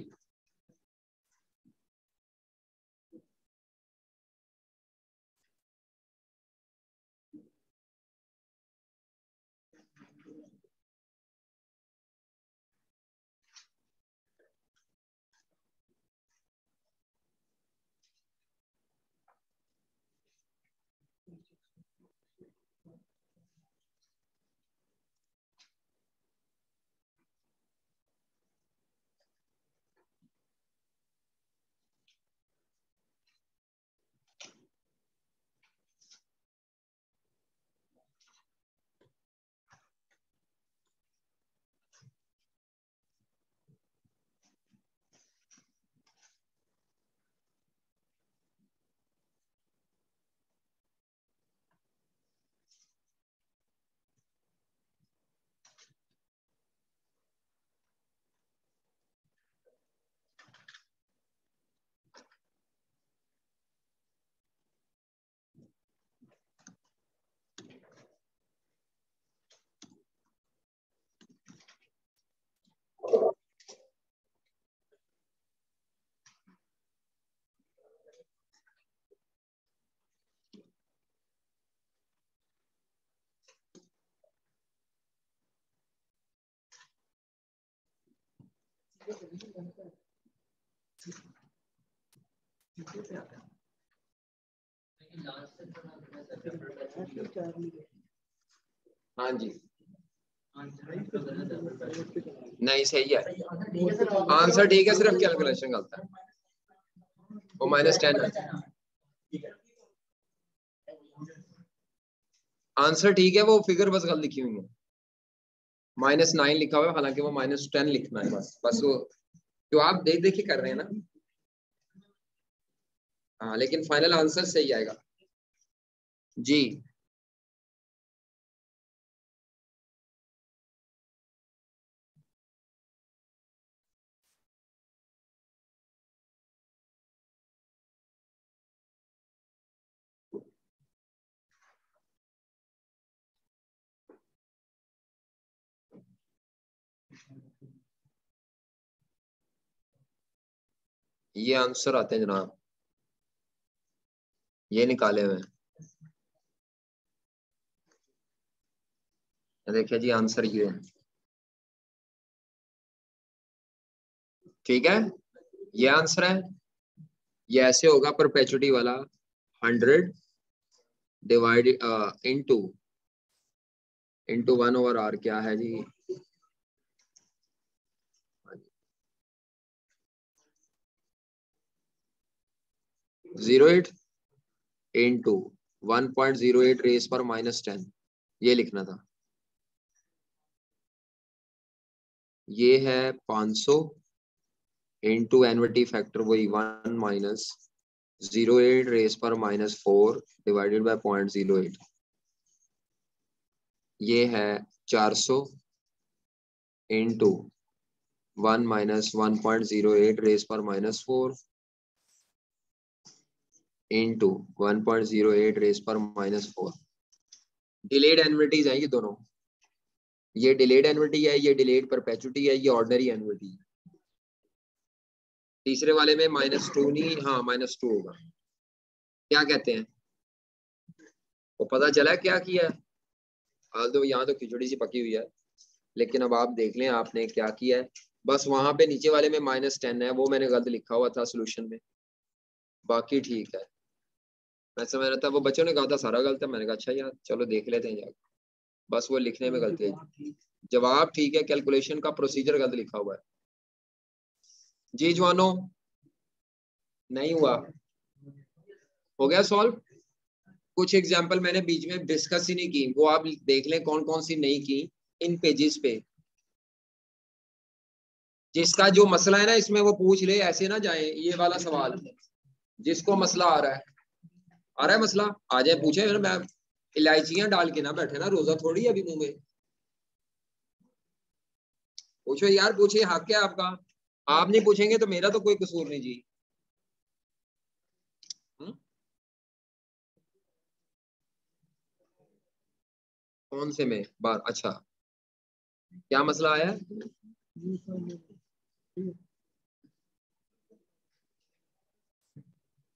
हाँ जी, नहीं सही है, आंसर ठीक है, सिर्फ कैलकुलेशन गलत है। वो -10 है, आंसर ठीक है, वो फिगर बस गलत लिखी हुई है, -9 लिखा हुआ है, हालांकि वो -10 लिखना है बस वो जो आप देख देख के कर रहे हैं ना। हाँ, लेकिन फाइनल आंसर सही आएगा जी। ये आंसर आते हैं जनाब, ये निकाले हुए, देखिए जी आंसर ये है, ठीक है, ये आंसर है। ये ऐसे होगा परपेचुटी वाला 100 डिवाइडेड इंटू 1/r क्या है जी, 08 इंटू 1.08 रेस पर -10, ये लिखना था। ये है 500 इंटू एनविटी फैक्टर वही 1 माइनस 08 रेस पर -4 डिवाइडेड बाय 0.08। ये है 400 इंटू 1 माइनस 1.08 रेस पर -4 इंटू 1.08 रेस पर -4। डिलेड एनविटीज है ये दोनों, ये डिलेड एनविटी है, ये डिलेड परपेचुटी है, ये ऑर्डिनरी एनविटी है। तीसरे वाले में -2 नहीं, हाँ -2 होगा। क्या कहते हैं, वो पता चला क्या किया है? हाल तो यहाँ तो खिचड़ी सी पकी हुई है, लेकिन अब आप देख लें आपने क्या किया है। बस वहां पे नीचे वाले में -10 है, वो मैंने गलत लिखा हुआ था सोल्यूशन में, बाकी ठीक है। मैं समझ रहा था वो बच्चों ने कहा था सारा गलत है, मैंने कहा अच्छा यार चलो देख लेते हैं जाकर, बस वो लिखने में गलती है। जवाब ठीक है, कैलकुलेशन का प्रोसीजर गलत लिखा हुआ है जी। जवानों नहीं हुआ, हो गया सॉल्व। कुछ एग्जाम्पल मैंने बीच में डिस्कस ही नहीं की, वो आप देख लें कौन कौन सी नहीं की इन पेजेस पे। जिसका जो मसला है ना इसमें वो पूछ ले, ऐसे ना जाए। ये वाला सवाल जिसको मसला आ रहा है मसला आ जाए पूछे। मैं इलायचियां डाल के ना बैठे ना, रोजा थोड़ी अभी मुंह में। पूछो यार, पूछिए, हक क्या आपका। आप नहीं पूछेंगे तो मेरा तो कोई कसूर नहीं जी। कौन से में बार, अच्छा क्या मसला आया है?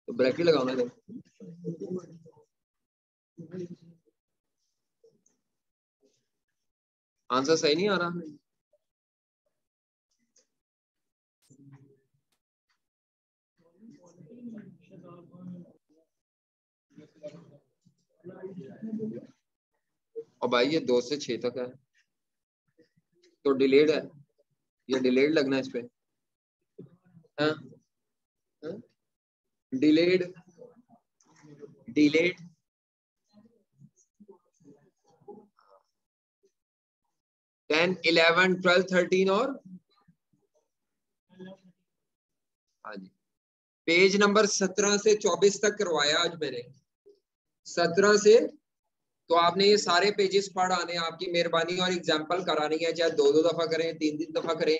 तो ब्रैकेट लगाना है, आंसर सही नहीं आ रहा। और भाई ये 2 से 6 तक है तो डिलेड है, ये डिलेड लगना है इस पे। हाँ? हाँ? डिलेड डिलेड 10 11 12 13 और हाँ जी, पेज नंबर 17 से 24 तक करवाया आज मैंने, 17 से। तो आपने ये सारे पेजेस पढ़ आने, आपकी मेहरबानी और एग्जाम्पल करानी है, चाहे 2-2 दफा करें, 3-3 दफा करें।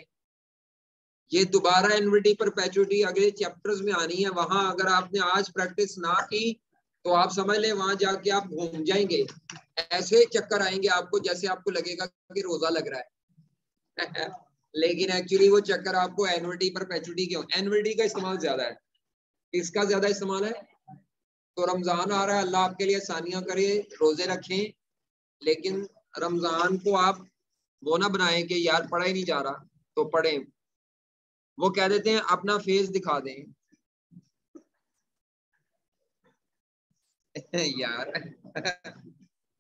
ये दोबारा एनविटी परपेचुइटी अगले चैप्टर्स में आनी है। वहां अगर आपने आज प्रैक्टिस ना की तो आप समझ लें वहां जाके आप घूम जाएंगे, ऐसे चक्कर आएंगे आपको जैसे आपको लगेगा कि रोजा लग रहा है लेकिन एक्चुअली वो चक्कर आपको एनविटी परपेचुइटी क्यों, एनविटी का इस्तेमाल ज्यादा है। इसका ज्यादा इस्तेमाल है। तो रमजान आ रहा है, अल्लाह आपके लिए आसानियां करे, रोजे रखें, लेकिन रमजान को आप वो ना बनाएं कि यार पढ़ा ही नहीं जा रहा तो पढ़ें। वो कह देते हैं अपना फेस दिखा दें, यार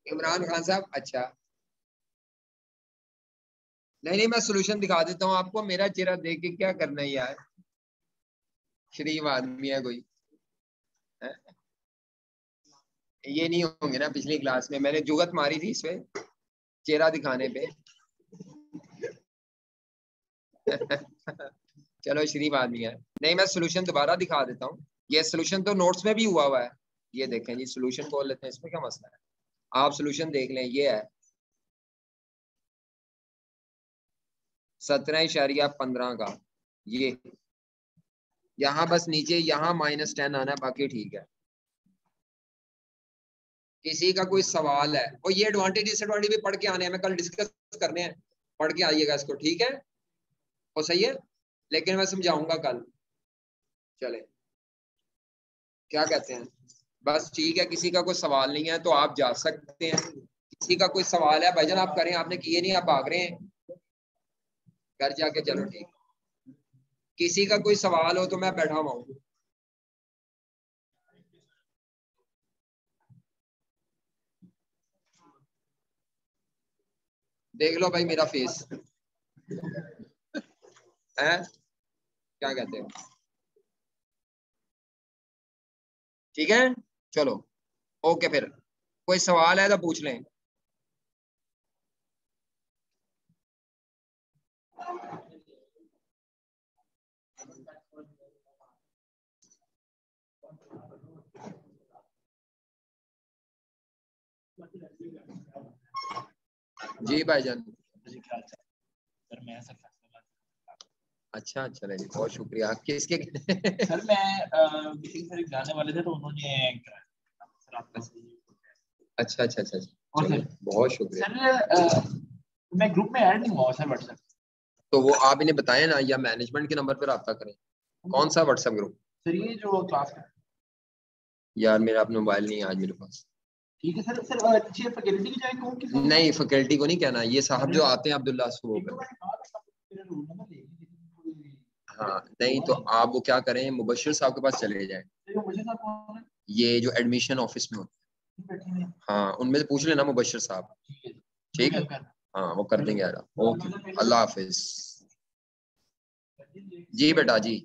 इमरान खान साहब, अच्छा नहीं मैं सोल्यूशन दिखा देता हूँ आपको, मेरा चेहरा देख के क्या करना है यार, शरीफ आदमी है कोई है? ये नहीं होंगे ना, पिछली क्लास में मैंने जुगत मारी थी इसमें चेहरा दिखाने पे। चलो शरीफ आदमी है। नहीं मैं सोल्यूशन दोबारा दिखा देता हूँ, ये सोल्यूशन तो नोट्स में भी हुआ हुआ है। ये देखें जी, सोल्यूशन खोल लेते हैं, इसमें क्या मसला है, आप सोल्यूशन देख लें। ये है 17.15 का, ये यहाँ बस नीचे यहाँ -10 आना है, बाकी ठीक है। किसी का कोई सवाल है, और ये एडवांटेज डिसएडवांटेज भी पढ़ के आने हैं, मैं कल डिस्कस करने हैं, पढ़ के आइएगा इसको, ठीक है वो सही है, लेकिन मैं समझाऊंगा कल। चले क्या कहते हैं, बस ठीक है, किसी का कोई सवाल नहीं है तो आप जा सकते हैं। किसी का कोई सवाल है भाईजान आप करें, आपने किए नहीं, आप भाग रहे हैं घर जाके, चलो ठीक। किसी का कोई सवाल हो तो मैं बैठा हुआ हूँ। देख लो भाई मेरा फेस है, क्या कहते हैं, ठीक है चलो ओके। फिर कोई सवाल है तो पूछ लें। जी भाईजान, अच्छा चलेंगे, बहुत शुक्रिया। किसके सर मैं मीटिंग सर जाने वाले थे तो उन्होंने अच्छा अच्छा अच्छा, चलो बहुत शुक्रिया। सर मैं ग्रुप में ऐड नहीं हुआ सर व्हाट्सएप। तो वो आप इन्हें बताएं ना, या मैनेजमेंट के नंबर पर रब्ता करें। कौन सा व्हाट्सएप ग्रुप? सर ये जो क्लास का। यार मेरा अपना मोबाइल नहीं है आज मेरे पास। ठीक है सर। सर अच्छी फैकल्टी की जाए कहूं कि नहीं फैकल्टी को नहीं कहना, ये साहब जो आते हैं अब्दुल्ला वो कर। हाँ नहीं तो आप वो क्या करें, मुबशिर साहब के पास चले जाएं, ये जो एडमिशन ऑफिस में होते हैं, हाँ उनमें से पूछ लेना मुबशिर साहब, ठीक है हाँ वो कर देंगे यार। ओके अल्लाह हाफिज। जी बेटा जी।